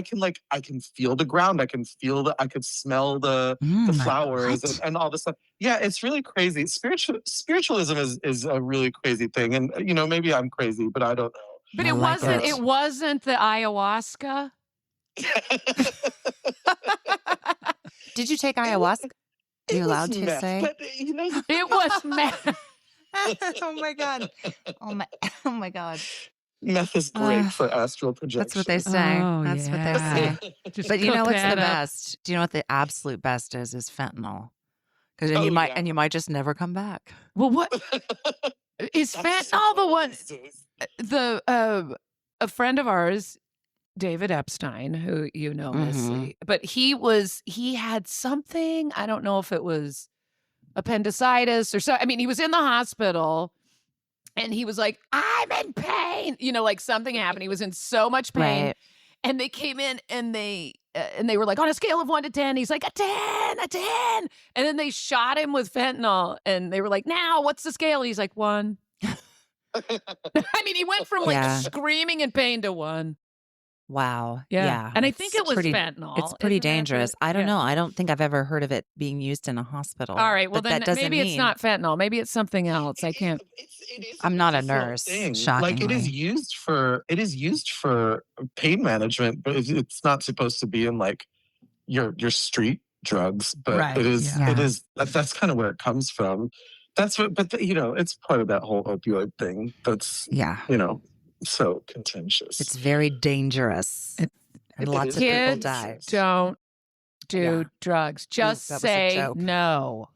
can feel the ground. I can smell the flowers and all this stuff. Yeah, it's really crazy. Spiritualism is a really crazy thing, and maybe I'm crazy, but I don't know.
But it wasn't the ayahuasca.
Did you take ayahuasca? Are you allowed to
meth,
say?
But,
It was meth.
Oh my God. Oh my God.
Meth is great for astral projection.
That's what they say.
Oh,
That's what they
yeah.
say.
Just
But you know
cook
what's the
that up.
best? Do you know what the absolute best is fentanyl. Because
Oh,
you might just never come back.
Well, what is fentanyl the one? A friend of ours, David Epstein, who you know, Missi, but he had something. I don't know if it was appendicitis or so. I mean, he was in the hospital, and he was like, "I'm in pain." Like something happened. He was in so much pain,
Right.
and they came in and they were like, on a scale of 1 to 10, he's like a 10, and then they shot him with fentanyl, and they were like, "Now, what's the scale?" And he's like 1. I mean, he went from screaming in pain to 1.
Wow.
Yeah. And I think it was
pretty,
fentanyl.
It's pretty
Isn't that
dangerous.
the-
I don't
yeah.
know. I don't think I've ever heard of it being used in a hospital.
All right. Well,
but
then
that doesn't
maybe it's
mean-
not fentanyl. Maybe it's something else. I can't.
I'm not a
different
nurse,
thing.
shockingly.
Like it is used for pain management, but it's not supposed to be in like your street drugs. But
Right,
it is.
yeah.
It is. That's kind of where it comes from. That's what. But it's part of that whole opioid thing. That's
Yeah.
so contentious.
It's very dangerous. And lots of people
Kids
die.
don't do
Yeah.
drugs. Just
that was a
say
joke.
no.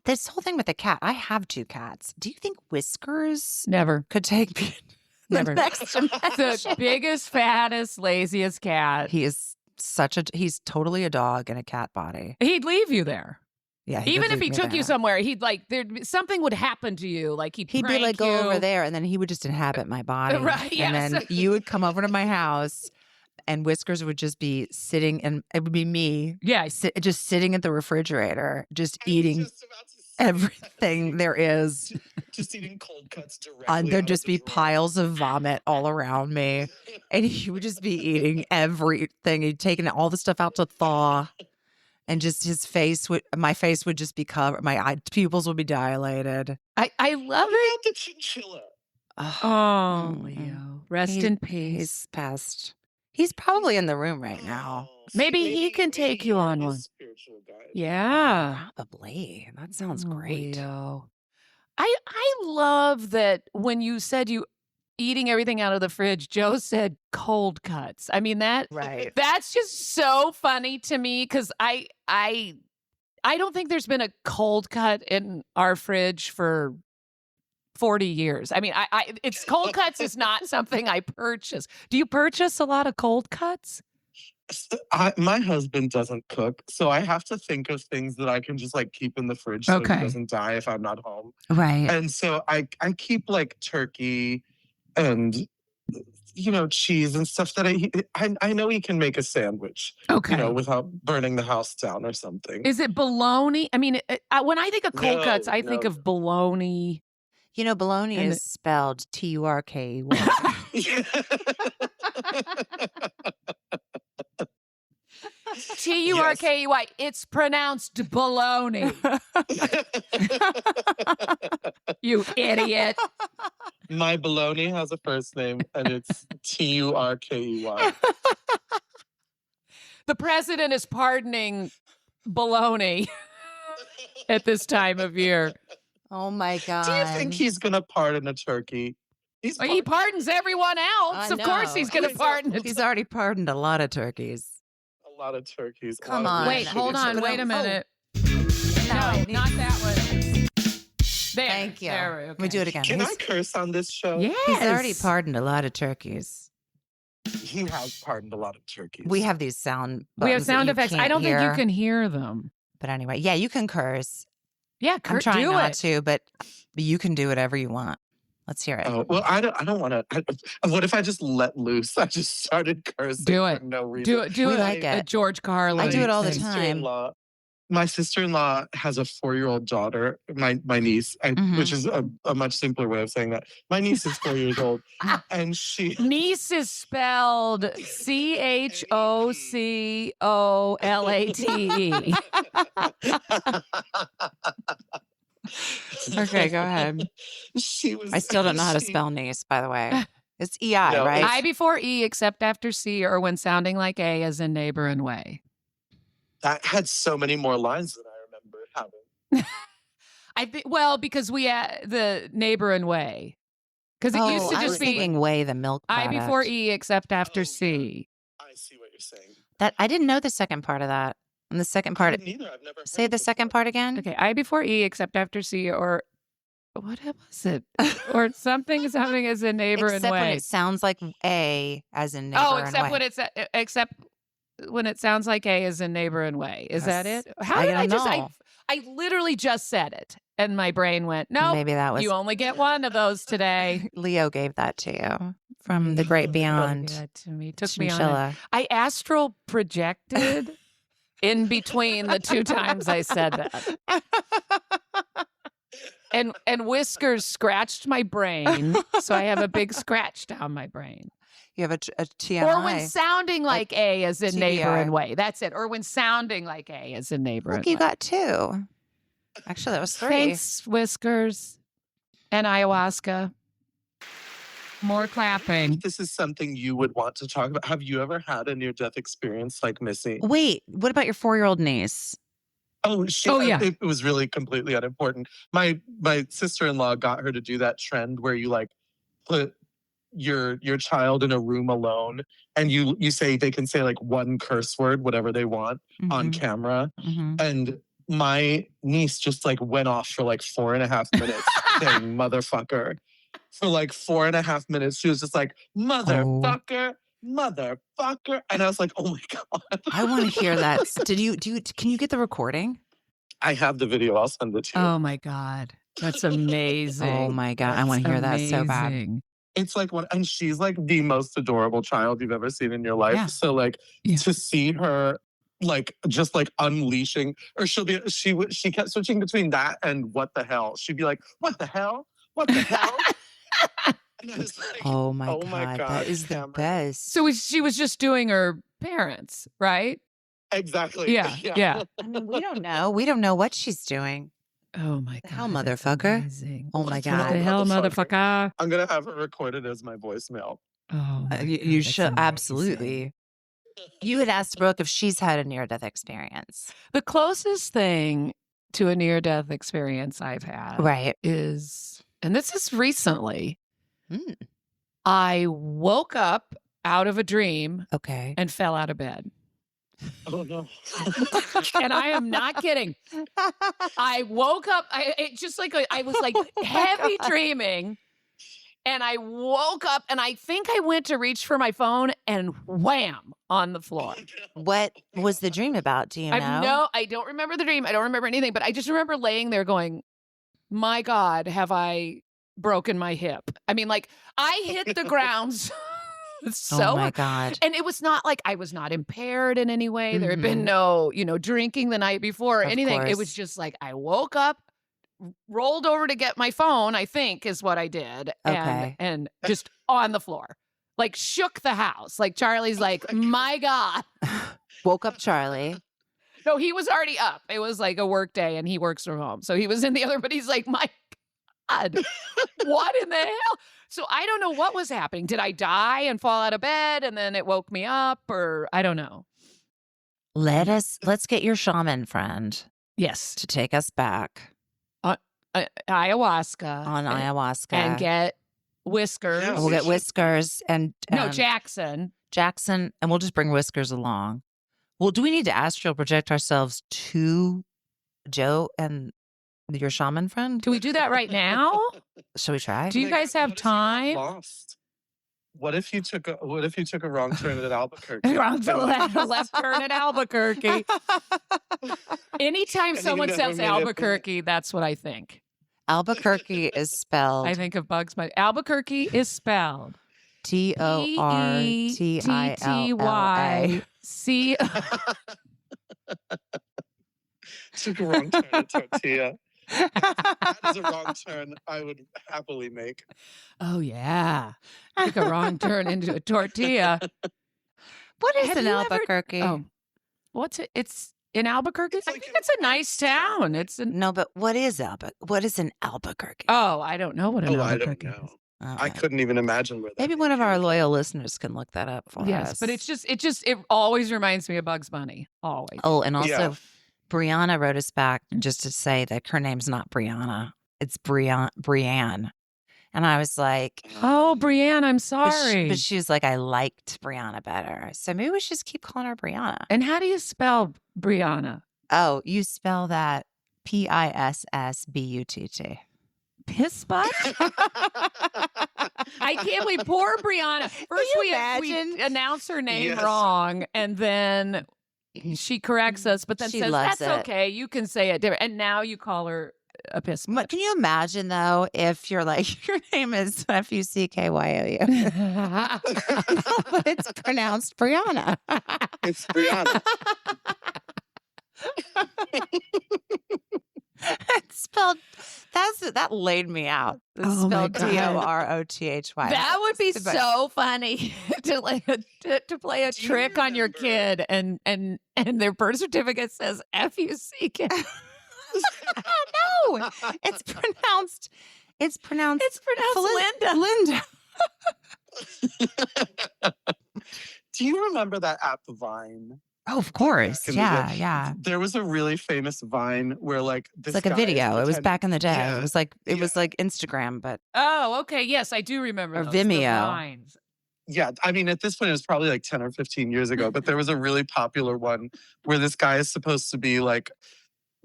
This whole thing with the cat, I have 2 cats. Do you think Whiskers
Never.
could take me
Never.
the next
The biggest, fattest, laziest cat.
He is he's totally a dog in a cat body.
He'd leave you there.
Yeah.
Even if he took you somewhere, he'd something would happen to you. Like he'd
be
prank
like, go
you.
over there, and then he would just inhabit my body.
Right,
And then
yes.
you would come over to my house, and Whiskers would just be sitting, and it would be me.
Yeah.
Just sitting at the refrigerator, just eating everything there is.
Just eating cold cuts directly.
There'd just be piles of vomit all around me, and he would just be eating everything. He'd taken all the stuff out to thaw, and just my face would just be covered. My pupils would be dilated.
I love it.
The chinchilla.
Oh, Leo. Rest in peace.
He's passed. He's probably in the room right now.
Maybe he can take you on one.
Spiritual guide.
Yeah.
Probably. That sounds
Oh,
great.
Leo. I love that when you said you eating everything out of the fridge, Joe said cold cuts. I mean
Right.
that's just so funny to me because I don't think there's been a cold cut in our fridge for 40 years. I mean, it's cold cuts is not something I purchase. Do you purchase a lot of cold cuts?
My husband doesn't cook, so I have to think of things that I can just keep in the fridge so
Okay.
he doesn't die if I'm not home.
Right.
And so I keep turkey and cheese and stuff that I know he can make a sandwich.
Okay.
Without burning the house down or something.
Is it bologna? I mean, when I think of cold
No,
cuts, I think
no.
of bologna.
Bologna
And
is spelled Turkey.
Turkey. It's pronounced bologna. You idiot.
My bologna has a first name and it's Turkey.
The president is pardoning baloney at this time of year.
Oh my God.
Do you think he's going to pardon a turkey?
He pardons everyone else.
I
Of course
know.
he's going to pardon it.
He's already pardoned a lot of turkeys.
a lot of turkeys.
Come
a lot of
on.
Wait,
shitty
hold on.
turkeys.
Wait a minute.
No,
No, not that one. There.
Thank you.
There,
Let
okay.
me do it again.
Can I curse on this show?
Yes.
He's already pardoned a lot of turkeys.
He has pardoned a lot of turkeys.
We have these sound
We have
buttons that
sound
you
effects. I
can't
don't think you
hear.
can hear them.
But anyway, yeah, you can curse.
Yeah,
I'm
Kurt,
trying
do
not
it.
to, but you can do whatever you want. Let's hear it.
Oh, well, I don't want to. What if I just let loose? I just started cursing
Do it.
for no reason.
Do it. Do
We
it.
like it.
A George Carlin.
I do it all the
thing.
time.
My sister-in-law has a 4-year-old daughter, my niece,
Mhm.
which is a much simpler way of saying that. My niece is 4 years old, and she.
Niece is spelled CHOCOLATE.
Okay, go ahead.
She was.
I still don't know how to
she-
spell niece, by the way. It's EI,
No,
right?
I before E except after C or when sounding like A as in neighbor and way.
That had so many more lines than I remember having.
I think because we the neighbor and way. Because it used to
I was
just be
thinking Whey, the milk
I
product.
before E except after
Oh,
C.
I see what you're saying.
That I didn't know the second part of that. And the second
I
part,
didn't either. I've never
say
heard
the
it
second
before.
part again.
Okay, I before E except after C or what was it? Or something as in neighbor
Except
and
when
way.
it sounds like A as in neighbor and
except
way.
when it's except when it sounds like A as in neighbor and way. Is that
Yes.
it? How
I
did
don't
I just
know.
I literally just said it and my brain went, no,
Maybe that was
you only get one of those today.
Leo gave that to you from the great beyond.
Yeah, to me. Took me on.
Chinchilla.
I astral projected in between the two times I said that. And Whiskers scratched my brain, so I have a big scratch down my brain.
You have a TMI.
Or when sounding like A as in neighbor
TBI.
and way. That's it. Or when sounding like A as in neighbor
Look,
and
you
way.
got 2. Actually, that was 3.
Thanks, Whiskers and ayahuasca. More clapping.
This is something you would want to talk about. Have you ever had a near-death experience like Missy?
Wait, what about your 4-year-old niece?
Oh,
yeah.
It was really completely unimportant. My sister-in-law got her to do that trend where you like put your child in a room alone and you say they can say like one curse word, whatever they want, on
Mhm,
camera.
mhm.
And my niece just like went off for like 4.5 minutes saying motherfucker. For like 4.5 minutes, she was just like, motherfucker, motherfucker. And I was like, oh my God.
I want to hear that. Can you get the recording?
I have the video. I'll send it to you.
Oh my God. That's amazing.
Oh my God. I want to hear that so bad.
Amazing.
It's like one, and she's like the most adorable child you've ever seen in your life.
Yeah.
So like
Yeah.
to see her like just like unleashing, or she kept switching between that and what the hell. She'd be like, what the hell? What the hell? And I was like,
Oh my
oh
God.
my God,
That is the
Cameron.
best.
So she was just doing her parents, right?
Exactly.
Yeah.
I mean, we don't know. We don't know what she's doing.
Oh my
The
God.
hell,
that's
motherfucker.
amazing.
Oh my
What the
What the
God.
hell,
motherfucker.
motherfucker?
I'm gonna have it recorded as my voicemail.
Oh, my
You
God,
you
that's
should
amazing.
absolutely. You had asked Brooke if she's had a near-death experience.
The closest thing to a near-death experience I've had
Right.
is, and this is recently,
Mm,
I woke up out of a dream
okay.
and fell out of bed.
Oh no.
And I am not kidding. I woke up, I was like heavy dreaming. And I woke up and I think I went to reach for my phone and wham on the floor.
What was the dream about? Do you know?
I don't remember the dream. I don't remember anything, but I just remember laying there going, my God, have I broken my hip? I mean, like I hit the ground so
Oh my
hard.
God.
And it was not like I was not impaired in any way. There had been
Mhm.
no, drinking the night before or
Of
anything. It
course.
was just like I woke up, rolled over to get my phone, I think is what I did.
Okay.
And just on the floor. Like shook the house. Like Charlie's like, my God.
Woke up Charlie.
No, he was already up. It was like a work day and he works from home. So he was in the other, but he's like, my God, what in the hell? So I don't know what was happening. Did I die and fall out of bed and then it woke me up or I don't know.
Let's get your shaman friend
Yes.
to take us back
Ayahuasca.
on ayahuasca.
And get Whiskers.
Yeah,
We'll get Whiskers and
No, Jackson.
Jackson, and we'll just bring Whiskers along. Well, do we need to astral project ourselves to Joe and your shaman friend?
Can we do that right now?
Shall we try?
Do you guys have
What if you got
time?
lost? What if you took a wrong turn at Albuquerque?
Wrong left turn at Albuquerque. Anytime
you
someone
never
says
made it
Albuquerque, that's what I think.
Albuquerque is spelled
I think of Bugs Bunny. Albuquerque is spelled
TORTILLA.
C.
Took a wrong turn at Tortilla. That is a wrong turn I would happily make.
Oh yeah, took a wrong turn into a tortilla.
What is
Have
an
you ever-
Albuquerque?
Oh, what's it? It's in Albuquerque.
It's
I
like
think
an
it's a nice town. It's an.
No, but what is What is an Albuquerque?
Oh, I don't know what an
I don't
Albuquerque
know.
is.
I
Okay.
couldn't even imagine where that
Maybe one of
came
our
from.
loyal listeners can look that up for us.
Yes, but it always reminds me of Bugs Bunny. Always.
Oh, and also
Yeah.
Brianna wrote us back just to say that her name's not Brianna. It's Brianne. And I was like,
Oh, Brianne, I'm
but
sorry.
she was like, I liked Brianna better. So maybe we should just keep calling her Brianna.
And how do you spell Brianna?
Oh, you spell that PISSBUTT.
Piss butt? I can't believe poor Brianna. First
you
we
imagine?
announce her name
Yes.
wrong, and then she corrects us, but then
She
says,
loves
that's
it.
okay. You can say it different. And now you call her a piss butt.
Can you imagine though if you're like your name is FUCKYOU, but it's pronounced Brianna?
It's Brianna.
It's spelled. That laid me out. It's
Oh my
spelled
God.
TOROTHY.
That would be
But-
so funny to play a
Do you
trick on your
remember-
kid and their birth certificate says FUCK.
No, it's pronounced. It's pronounced.
It's pronounced Linda.
Linda.
Do you remember that app Vine?
Oh, of course.
Back in the
Yeah,
day.
yeah.
There was a really famous Vine where like this
It's like a
guy is
video. It was
pretending-
back in the day.
Yeah,
It was like
yeah.
Instagram, but
Oh, okay. Yes, I do remember
Or
those, the
Vimeo.
Vines.
Yeah, I mean, at this point, it was probably like 10 or 15 years ago, but there was a really popular one where this guy is supposed to be like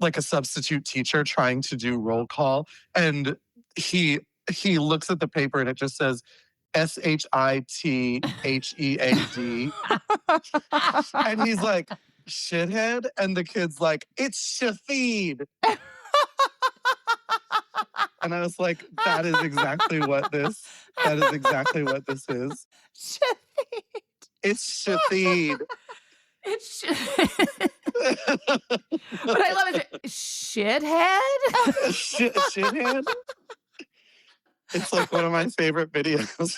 a substitute teacher trying to do roll call. And he looks at the paper and it just says SHITHEAD. And he's like, shithead. And the kid's like, it's Shafeed. And I was like, that is exactly what this is. It's Shafeed.
It's but I love it. Shithead.
Shithead. It's like one of my favorite videos.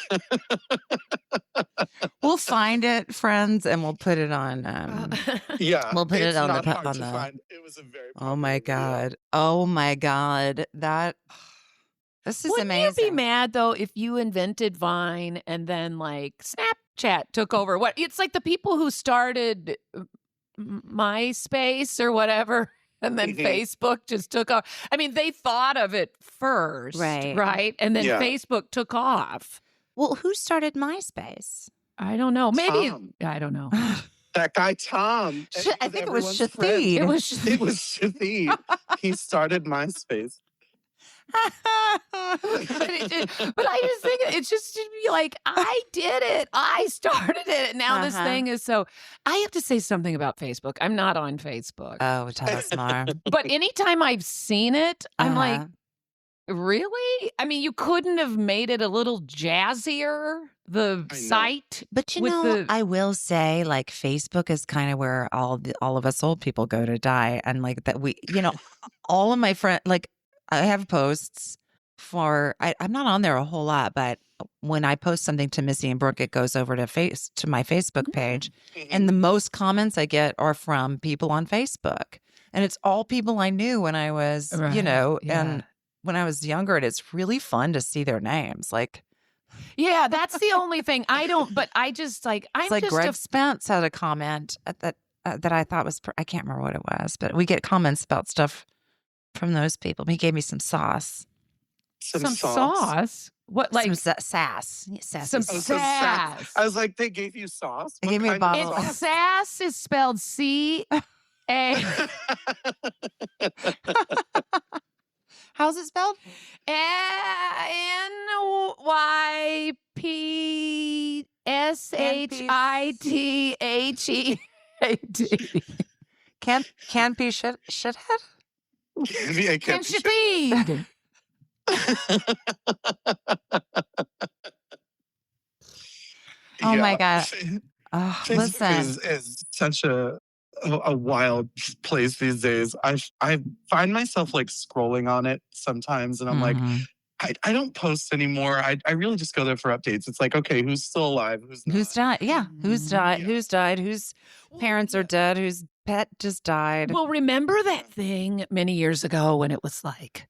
we'll find it, friends, and we'll put it on.
Yeah.
We'll put it
it's
on the
not
po-
hard
on
to
the-
find. It was a very
Oh my
popular video.
god! Oh my god! This is
Wouldn't
amazing.
you be mad though if you invented Vine and then like Snapchat took over? What it's like the people who started MySpace or whatever, and then
Mhm.
Facebook just took off. I mean, they thought of it first,
Right.
And then
Yeah.
Facebook took off.
Well, who started MySpace?
I don't know. Maybe
Tom.
I don't know.
That guy Tom.
Sh- I think it was
everyone's friend.
Shafeed.
It was
It was Shafeed. He started MySpace.
but I just think it's just to be like, I did it. I started it. And now this
Uh-huh.
thing is so. I have to say something about Facebook. I'm not on Facebook.
Oh, tell us more.
But anytime I've seen it, I'm like,
Uh-huh.
really? I mean, you couldn't have made it a little jazzier, the
I know.
site?
But you
with
know,
the-
I will say, like, Facebook is kind of where all of us old people go to die, and like that all of my friends, like, I have posts for. I'm not on there a whole lot, but when I post something to Missi and Brooke, it goes over to my Facebook page, and the most comments I get are from people on Facebook, and it's all people I knew when I was,
Right, yeah.
and when I was younger, and it's really fun to see their names, like.
Yeah, that's the only thing. I don't, but I just like, I'm
It's like
just
Greg
a
Spence had a comment at that that I thought was, I can't remember what it was, but we get comments about stuff from those people. He gave me some sauce.
Some sauce? What, like?
Some sass. Sass.
Some
Oh,
sass.
I was like, they gave you sauce?
They
What
gave me a
kind of
bottle of-
sauce?
Sass is spelled C-A.
How's it spelled?
N-Y-P-S-H-I-T-H-E-A-D.
Can't be shithead?
Maybe I can't be sure.
Kenshapede.
Oh my
Yeah.
God. Oh,
Facebook
listen.
is such a wild place these days. I find myself like scrolling on it sometimes, and I'm like,
Mhm.
I don't post anymore. I really just go there for updates. It's like, okay, who's still alive? Who's not?
Who's died? Yeah. Who's died?
Yeah.
Who's died? Whose parents are dead? Whose pet just died?
Well, remember that thing many years ago when it was like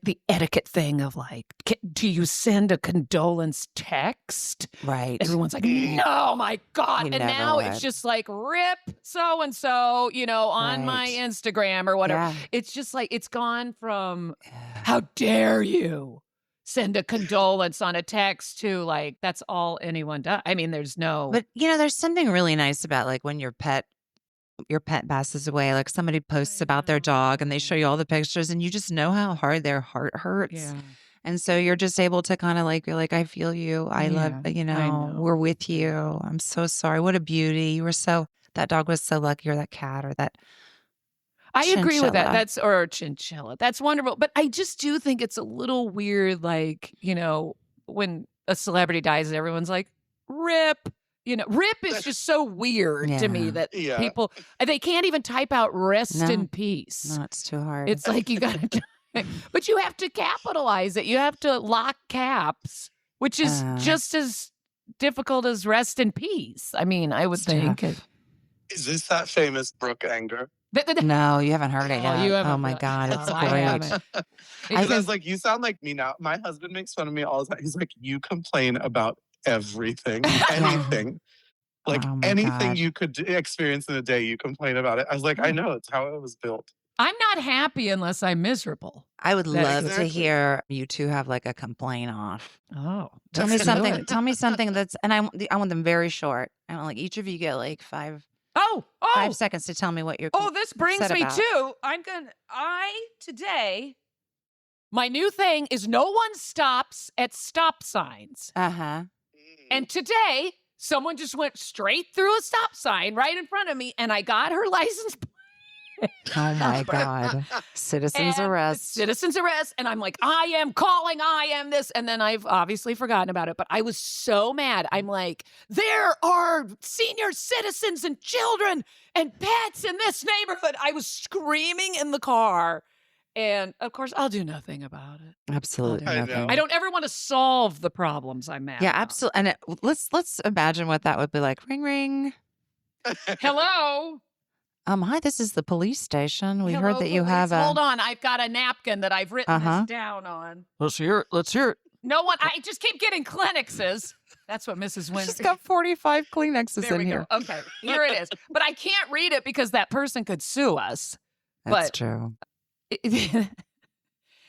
the etiquette thing of like, do you send a condolence text?
Right.
Everyone's like, no, my God.
You
And
never
now
would.
it's just like, rip so and so, on my
Right.
Instagram or whatever.
Yeah.
It's just like, it's gone from, how dare you send a condolence on a text to like, that's all anyone does. I mean, there's no.
But there's something really nice about like when your pet passes away, like somebody posts about their dog and they show you all the pictures and you just know how hard their heart hurts.
Yeah.
And so you're just able to kind of like, you're like, I feel you. I love,
know.
we're with you. I'm so sorry. What a beauty. You were that dog was so lucky, or that cat, or that.
I agree with that.
Chinchilla.
Or chinchilla. That's wonderful. But I just do think it's a little weird, like, when a celebrity dies, everyone's like, rip. Rip is just so weird to me
Yeah.
that
Yeah.
people, they can't even type out rest
No.
in peace.
No, it's too hard.
It's like you got to, but you have to capitalize it. You have to lock caps, which is just as difficult as rest in peace. I mean, I would
It's
think.
tough.
Is this that famous Brooke anger?
No, you haven't heard it
Oh,
yet.
you haven't
Oh my
heard it.
God, it's
No, I
great.
haven't.
Because I was like, you sound like me now. My husband makes fun of me all the time. He's like, you complain about everything, anything. Like
Oh my
anything
God.
you could experience in a day, you complain about it. I was like, I know, it's how it was built.
I'm not happy unless I'm miserable.
I would
That-
love
Exactly.
to hear you two have like a complaint off.
Oh,
Tell me
let's do
something.
it.
Tell me something that's, and I want them very short. I want like each of you get like 5
Oh,
5 seconds to tell me what you're.
this brings
upset
me
about.
to today. My new thing is no one stops at stop signs.
Uh-huh.
And today, someone just went straight through a stop sign right in front of me, and I got her license plate.
Oh my God. Citizens
and
arrest.
Citizens arrest. And I'm like, I am this. And then I've obviously forgotten about it. But I was so mad. I'm like, there are senior citizens and children and pets in this neighborhood. I was screaming in the car. And of course, I'll do nothing about it.
Absolutely
I know.
nothing.
I don't ever want to solve the problems I'm mad
Yeah,
about.
absolutely. And let's imagine what that would be like. Ring, ring.
Hello.
Hi, this is the police station. We
Hello,
heard that you
police.
have a.
Hold on, I've got a napkin that I've written
Uh-huh.
this down on.
Let's hear it. Let's hear it.
No one. I just keep getting Kleenexes. That's what Mrs. Winter.
She's got 45 Kleenexes
There
in
we
here.
go. Okay, here it is. But I can't read it because that person could sue us.
That's
but-
true.
It's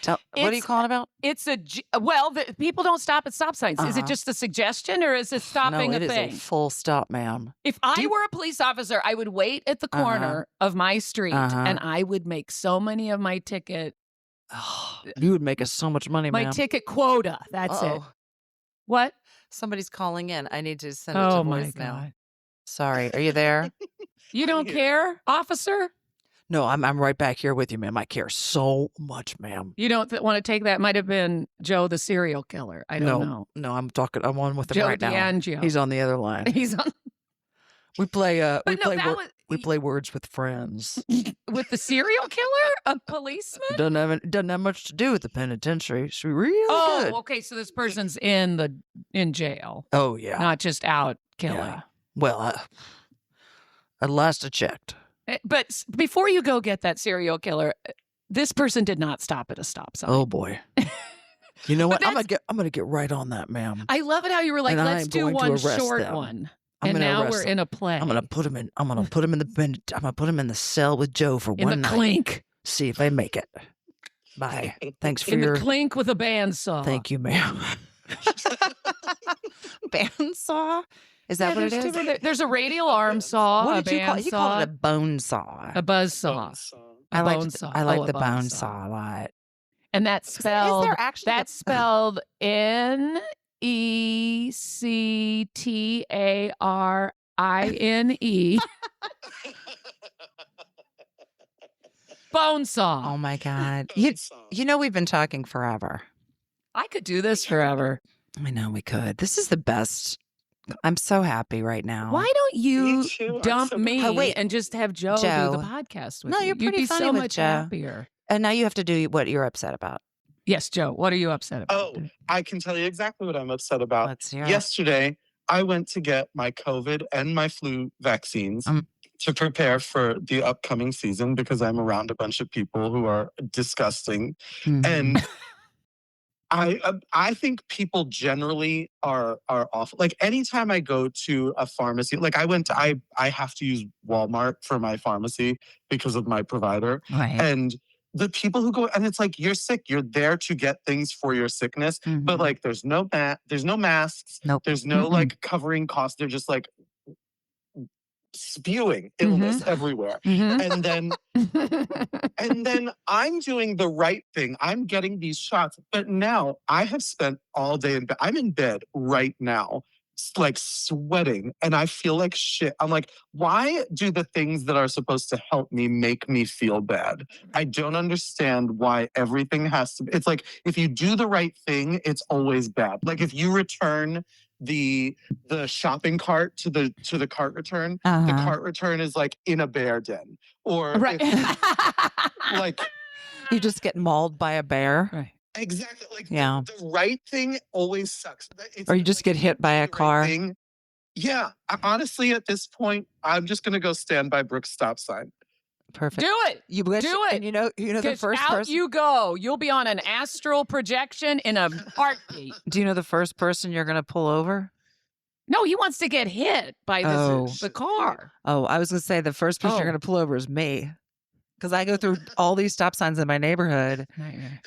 What are you calling about?
the people don't stop at stop signs. Is it
Uh-huh.
just a suggestion or is it stopping
no,
a
it is
thing?
a full stop, ma'am.
If I were a police officer, I would wait at the corner of my street and I would make so many of my ticket
You would make us so much money,
my
ma'am.
ticket quota. That's it.
Uh-oh.
What?
Somebody's calling in. I need to send it to
Oh my
voicemail.
God.
Sorry. Are you there?
You don't
Yeah.
care, officer?
No, I'm right back here with you, ma'am. I care so much, ma'am.
You don't want to take that? Might have been Joe the serial killer. I don't know.
No, I'm on with him
Joe
right now.
DiAngelo.
He's on the other line.
He's on.
We play
We
play words with friends.
with the serial killer, a policeman.
Doesn't have much to do with the penitentiary. She's really
Oh,
good.
okay. So this person's in jail,
Oh yeah.
not just out killing.
Yeah. Well, at last I checked.
But before you go get that serial killer, this person did not stop at a stop sign.
Oh boy. You know what?
But
I'm gonna get right on that, ma'am.
I love it how you were like,
And
let's
I'm
do
going to
one
arrest
short
them.
one. And
gonna
now
arrest
we're
him.
in a play.
I'm gonna put him in. I'm gonna put him in the cell with Joe for
in
one
the
night.
clink.
See if I make it. Bye. Thanks for
In
your.
the clink with a bandsaw.
Thank you, ma'am. Bandsaw? Is that what it is?
There's a radial arm saw,
What
a
did you call it? He
bandsaw,
called it a bone saw.
a buzz saw.
I
A
like
bone saw.
I like
Oh, a
the bone
bone
saw a lot.
And that's spelled.
actually
That's spelled NECTARINE. Bone saw.
Oh my God. You know we've been talking forever.
I could do this forever.
I know we could. This is the best. I'm so happy right now.
Why don't you
Me too. I'm
dump
so
me
Oh, wait.
and just have Joe do
Joe.
the podcast with
No,
me?
you're
You'd
pretty
be
funny
so
with
much
Joe.
happier.
And now you have to do what you're upset about.
Yes, Joe. What are you upset about?
Oh, I can tell you exactly what I'm upset about.
Let's hear it.
Yesterday, I went to get my COVID and my flu vaccines
Mm.
to prepare for the upcoming season because I'm around a bunch of people who are disgusting.
Mhm.
And I think people generally are awful. Like anytime I go to a pharmacy, like I have to use Walmart for my pharmacy because of my provider.
Right.
And the people who go, and it's like, you're sick. You're there to get things for your sickness. But
Mhm.
like, there's no masks.
Nope.
There's no
Mm-mm.
like covering costs. They're just like spewing illness everywhere. And then I'm doing the right thing. I'm getting these shots. But now I have spent all day in bed. I'm in bed right now, like sweating, and I feel like shit. I'm like, why do the things that are supposed to help me make me feel bad? I don't understand why everything has to. It's like if you do the right thing, it's always bad. Like if you return the shopping cart to the cart return, the
Uh-huh.
cart return is like in a bear den, or
Right.
like
You just get mauled by a bear.
Right.
exactly like
Yeah.
the right thing always sucks. It's
Or you just get hit by a
the right
car.
thing. Yeah, honestly, at this point, I'm just gonna go stand by Brooke's stop sign.
Perfect.
Do it.
You wish,
Do it.
And you know the
'Cause
first
out
person.
you go. You'll be on an astral projection in a heartbeat.
Do you know the first person you're going to pull over?
No, he wants to get hit by
Oh.
the car.
Oh, I was going to say the first person you're
Oh.
going to pull over is me. Because I go through all these stop signs in my neighborhood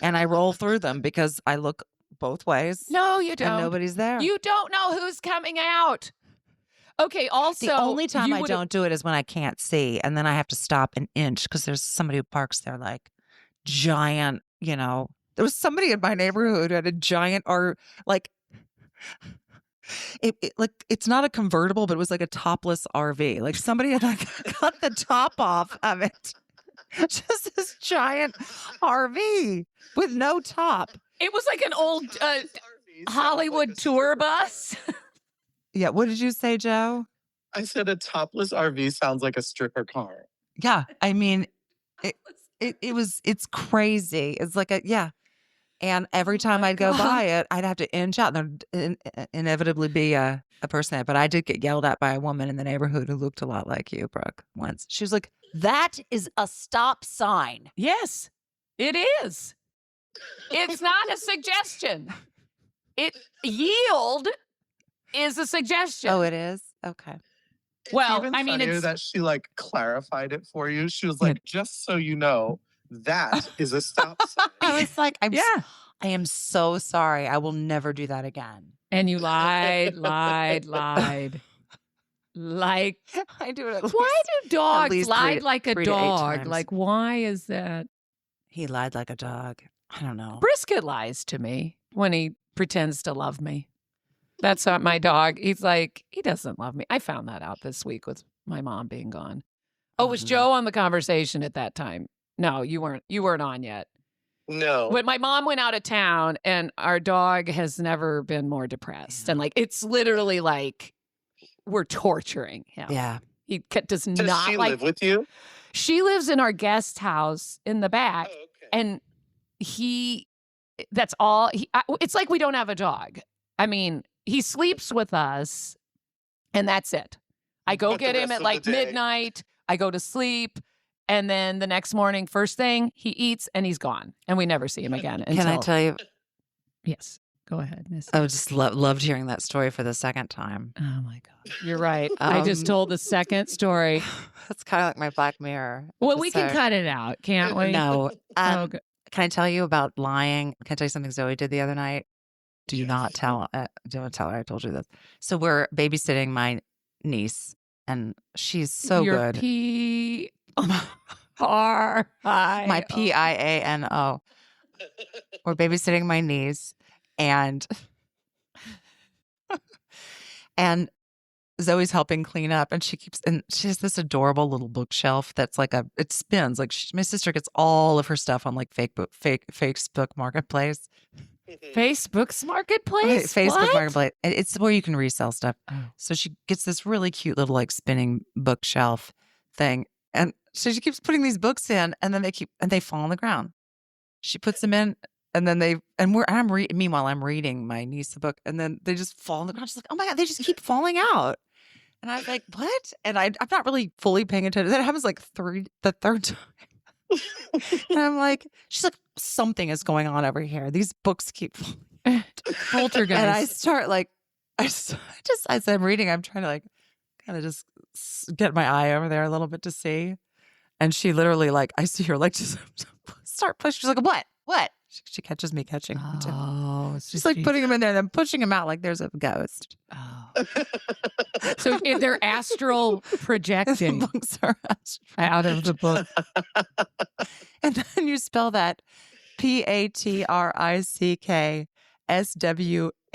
and I roll through them because I look both ways
No, you
and
don't.
nobody's there.
You don't know who's coming out. Okay, also.
The only time
you
I
would've-
don't do it is when I can't see, and then I have to stop an inch because there's somebody who parks there like giant. There was somebody in my neighborhood who had a giant like it's not a convertible, but it was like a topless RV. Like somebody had like cut the top off of it, just this giant RV with no top.
It was like an old Hollywood tour bus.
Yeah, what did you say, Joe?
I said a topless RV sounds like a stripper car.
Yeah, I mean, it's crazy. It's like and every time I'd go by it, I'd have to inch out, and there'd inevitably be a person there. But I did get yelled at by a woman in the neighborhood who looked a lot like you, Brooke, once. She was like,
That is a stop sign.
Yes, it is. It's not a suggestion. Yield is a suggestion.
"Oh, it is okay."
Well,
Even
I mean,
funnier
it's
that she like clarified it for you. She was like, just so you know, that is a stop sign.
I was like, I
yeah.
am so sorry. I will never do that again.
And you lied. Like,
I do it.
why do dogs
least
lie like a
3 to 8
dog?
times.
Like, why is that?
He lied like a dog. I don't know.
Brisket lies to me when he pretends to love me. That's not my dog. He's like, he doesn't love me. I found that out this week with my mom being gone. Oh, was
Mhm.
Joe on the conversation at that time? No, you weren't on yet.
No.
When my mom went out of town, and our dog has never been more depressed. And like, it's literally like we're torturing him.
Yeah.
He does
Does
not
she
like.
live with you?
She lives in our guest house in the back,
Oh, okay.
and that's all. It's like we don't have a dog. I mean, he sleeps with us, and that's it. I go
But the
get him
rest
at
of
like
the day-
midnight. I go to sleep, and then the next morning, first thing, he eats and he's gone, and we never see him again.
Can I
until-
tell you?
Yes. Go ahead, Miss.
I just loved hearing that story for the second time.
Oh my God. You're right. I just told the second story.
That's kind of like my Black Mirror.
Well, we can
episode.
cut it out, can't we?
No.
Oh, good.
Can I tell you about lying? Can I tell you something Zoe did the other night? Do not tell. Don't tell her I told you this. So we're babysitting my niece, and she's so
Your
good.
P-R-I-O.
My PIANO. We're babysitting my niece, and Zoe's helping clean up, and she has this adorable little bookshelf that's like it spins. Like my sister gets all of her stuff on like Facebook Marketplace.
Facebook's Marketplace?
Facebook
What?
Marketplace. It's where you can resell stuff.
Oh.
So she gets this really cute little like spinning bookshelf thing. And so she keeps putting these books in, and then they fall on the ground. She puts them in, and then meanwhile I'm reading my niece a book, and then they just fall on the ground. She's like, oh my God, they just keep falling out. And I was like, what? And I'm not really fully paying attention. That happens like the third time. And I'm like, she's like, something is going on over here. These books keep falling.
Poltergeist.
And I start like, as I'm reading, I'm trying to like kind of just get my eye over there a little bit to see. And she literally like, I see her like just start pushing. She's like, what? She catches me catching them too.
Oh,
She's like putting them in there and then pushing them out like there's a ghost.
Oh. So they're astral projecting
Books are
out of the book.
And then you spell that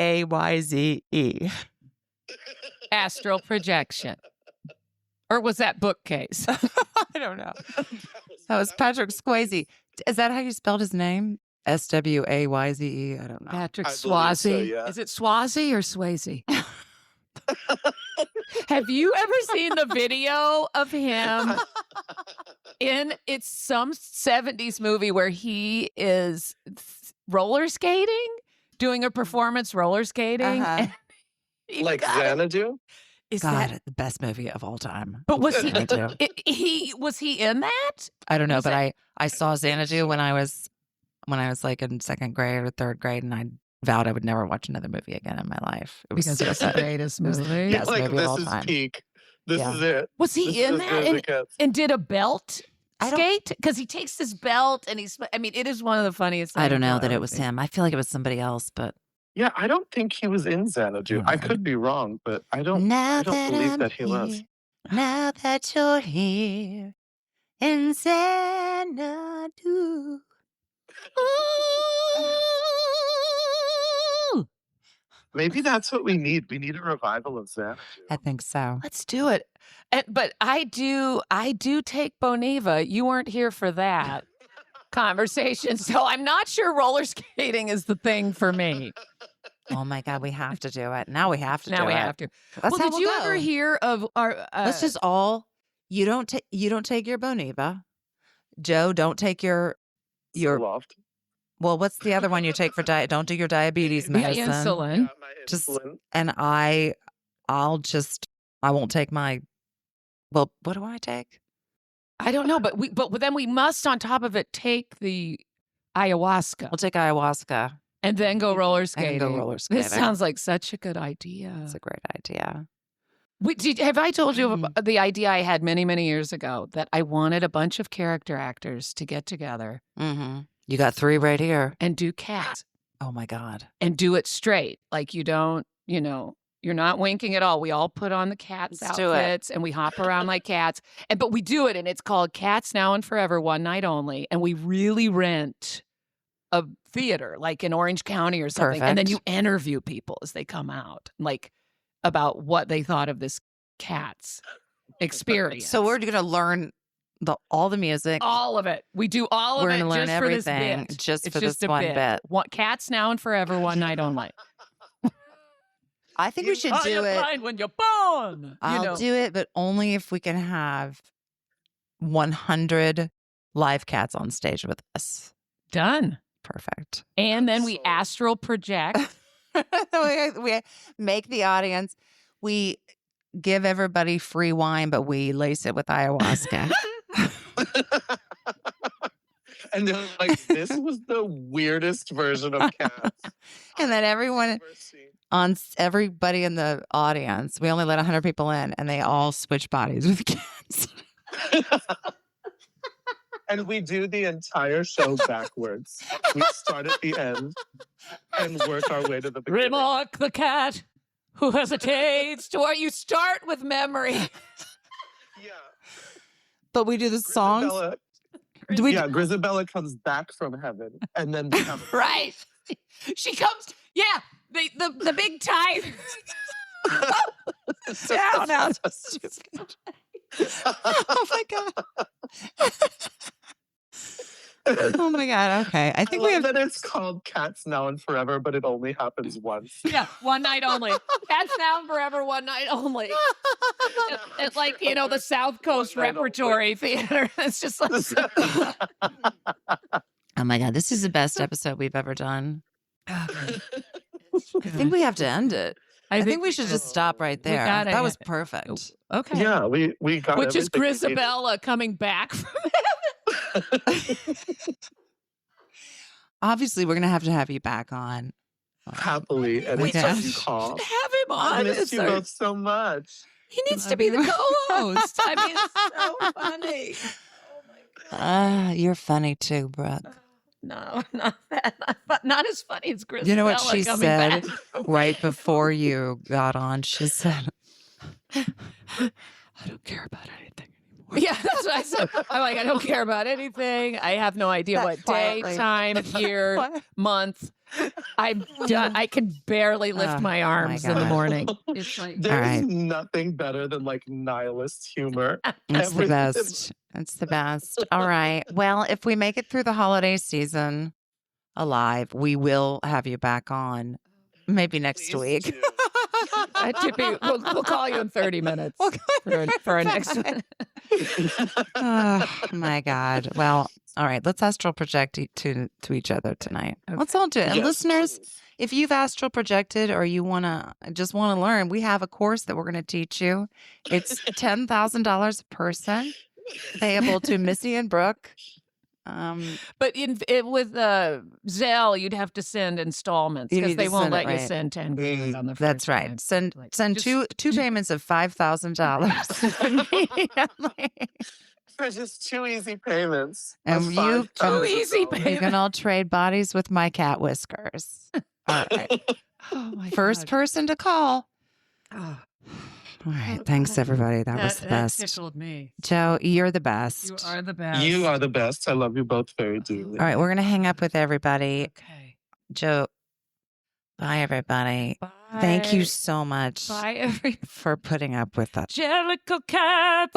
PATRICKSWAYZE.
Astral projection. Or was that bookcase?
I don't know. That was Patrick Swayze. Is that how you spelled his name? SWAYZE? I don't know.
Patrick
I believe so,
Swayze.
yeah.
Is it Swazi or Swayze? Have you ever seen the video of him it's some 70s movie where he is roller skating, doing a performance roller skating?
Uh-huh.
Like Xanadu?
Is
God,
that
the best movie of all time.
But was he
Xanadu.
was he in that?
I don't know,
Was
but I saw Xanadu when I was like in second grade or third grade, and I vowed I would never watch another movie again in my life. It was
Because
so
it's the
good.
greatest movie.
Best
Like,
movie of
this
all
is
time.
peak. This
Yeah.
is it.
Was he
This
in
is
that?
as it gets.
And did a belt
I don't-
skate? Because he takes this belt and it is one of the funniest
I don't
things
know
I've
that
ever
it was
seen.
him. I feel like it was somebody else, but
Yeah, I don't think he was in Xanadu. I could be wrong, but I don't believe that he was.
Now that you're here in Xanadu. Ooh.
Maybe that's what we need. We need a revival of Xanadu.
I think so.
Let's do it. But I do take Boniva. You weren't here for that conversation, so I'm not sure roller skating is the thing for me.
Oh my God, we have to do it. Now we have to do
Now
it.
we have to.
That's
Well,
how
did you
we'll
ever
go.
hear of our?
Let's just all. You don't take your Boniva. Joe, don't take your.
Zoloft.
Well, what's the other one you take for diet? Don't do your diabetes
yeah,
medicine.
insulin.
Yeah, my
Just-
insulin.
And I won't take my. Well, what do I take?
I don't know, but then we must on top of it take the ayahuasca
We'll take ayahuasca
and then go roller
and
skating.
go roller skating.
This sounds like such a good idea.
That's a great idea.
Have I told you
Mm-hmm.
about the idea I had many, many years ago that I wanted a bunch of character actors to get together
Mm-hmm. You got 3 right here.
and do cats
Oh my God.
and do it straight? Like you don't, you're not winking at all. We all put on the cats
Let's do it.
outfits and we hop around like cats. But we do it, and it's called Cats Now and Forever, one night only. And we really rent a theater, like in Orange County or something. And then
Perfect.
you interview people as they come out, like about what they thought of this cat's experience.
So we're going to learn all the music.
all of it. We do all
We're
of it
gonna learn
just for this
everything
bit.
just
It's
for
just
this
a
one
bit.
bit.
Cats Now and Forever, one night only.
I think we should
Oh,
do
you're
it.
blind when you're born.
I'll do it, but only if we can have 100 live cats on stage with us.
Done.
Perfect.
And then we
So-
astral project.
we make the audience. We give everybody free wine, but we lace it with ayahuasca.
And they're like, this was the weirdest version of Cats.
And then everybody in the audience, we only let 100 people in, and they all switch bodies with cats.
And we do the entire show backwards. We start at the end and work our way to the beginning.
Remark the cat who hesitates to what you start with memory.
Yeah.
But we do the songs.
Grisabella comes back from heaven, and then we have
Right. She comes. Yeah. The big tiger.
Down. Oh my god. Oh my god. Okay. I think we have
that it's called Cats Now and Forever, but it only happens once.
Yeah, one night only. Cats Now and Forever, one night only. It's like, the South Coast Repertory Theater. It's just like.
Oh my god, this is the best episode we've ever done. I think we have to end it. I think we should just stop right there. That was perfect.
Okay.
Yeah, we got
Which is
everything we
Grisabella coming back from heaven.
Obviously, we're going to have you back on.
Happily, anytime you call.
Have him on.
I miss you both so much.
He needs to be the co-host. I mean, it's so funny. Oh my God.
You're funny too, Brooke.
No, not that. Not as funny as Grisabella.
You know what she said
back.
right before you got on? She said, I don't care about anything anymore.
Yeah, that's what I said. I'm like, I don't care about anything. I have no idea what day, time, year, month. I'm done. I can barely lift my arms in the morning. It's like
there's nothing better than like nihilist humor.
It's the best. It's the best. All right. Well, if we make it through the holiday season alive, we will have you back on. Maybe next week.
We'll call you in 30 minutes for our next one.
Oh my God. Well, all right. Let's astral project to each other tonight. Okay. Let's all do it. And listeners, if you've astral projected or you just want to learn, we have a course that we're going to teach you. It's $10,000 a person, payable to Missi and Brooke.
But with Zelle, you'd have to send installments because they won't let you send 10 grand on the first.
That's right. Send two payments of $5,000.
For just 2 easy payments.
And you
payments.
You can all trade bodies with my cat whiskers. All right. First person to call.
Oh.
All right. Thanks, everybody. That was the best.
That tickled me.
Joe, you're the best.
You are the best.
You are the best. I love you both very dearly.
All right. We're going to hang up with everybody.
Okay.
Joe, bye, everybody.
Bye.
Thank you so much for putting up with us.
Jellicle Cat.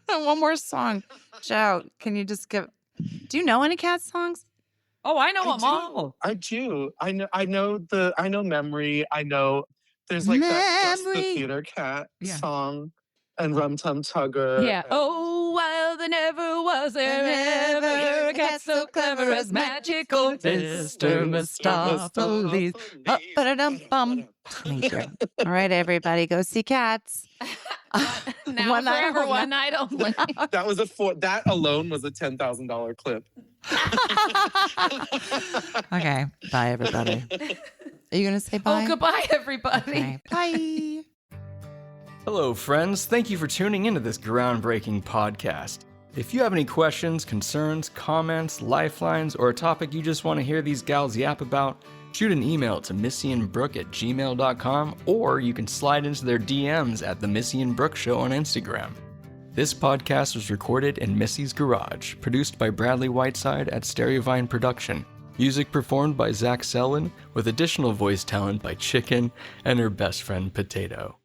One more song. Joe, can you just do you know any cat songs?
Oh, I know them all.
I do. I know Memory. I know there's like that Just the Theater Cat song and Rum Tum Tugger.
Yeah. Oh, while there never was there ever a cat so clever as magical Mr. Mistopheles.
Ba-da-dum-bum. Thank you. All right, everybody, go see Cats.
Now one forever, one night only.
That alone was a $10,000 clip.
Okay. Bye, everybody. Are you going to say bye?
Oh, goodbye, everybody.
Okay. Bye.
Hello, friends. Thank you for tuning into this groundbreaking podcast. If you have any questions, concerns, comments, lifelines, or a topic you just want to hear these gals yap about, shoot an email to missiandbrooke@gmail.com, or you can slide into their DMs at The Missi and Brooke Show on Instagram. This podcast was recorded in Missi's garage, produced by Bradley Whiteside at Stereovine Production. Music performed by Zach Selwyn, with additional voice talent by Chicken and her best friend Potato.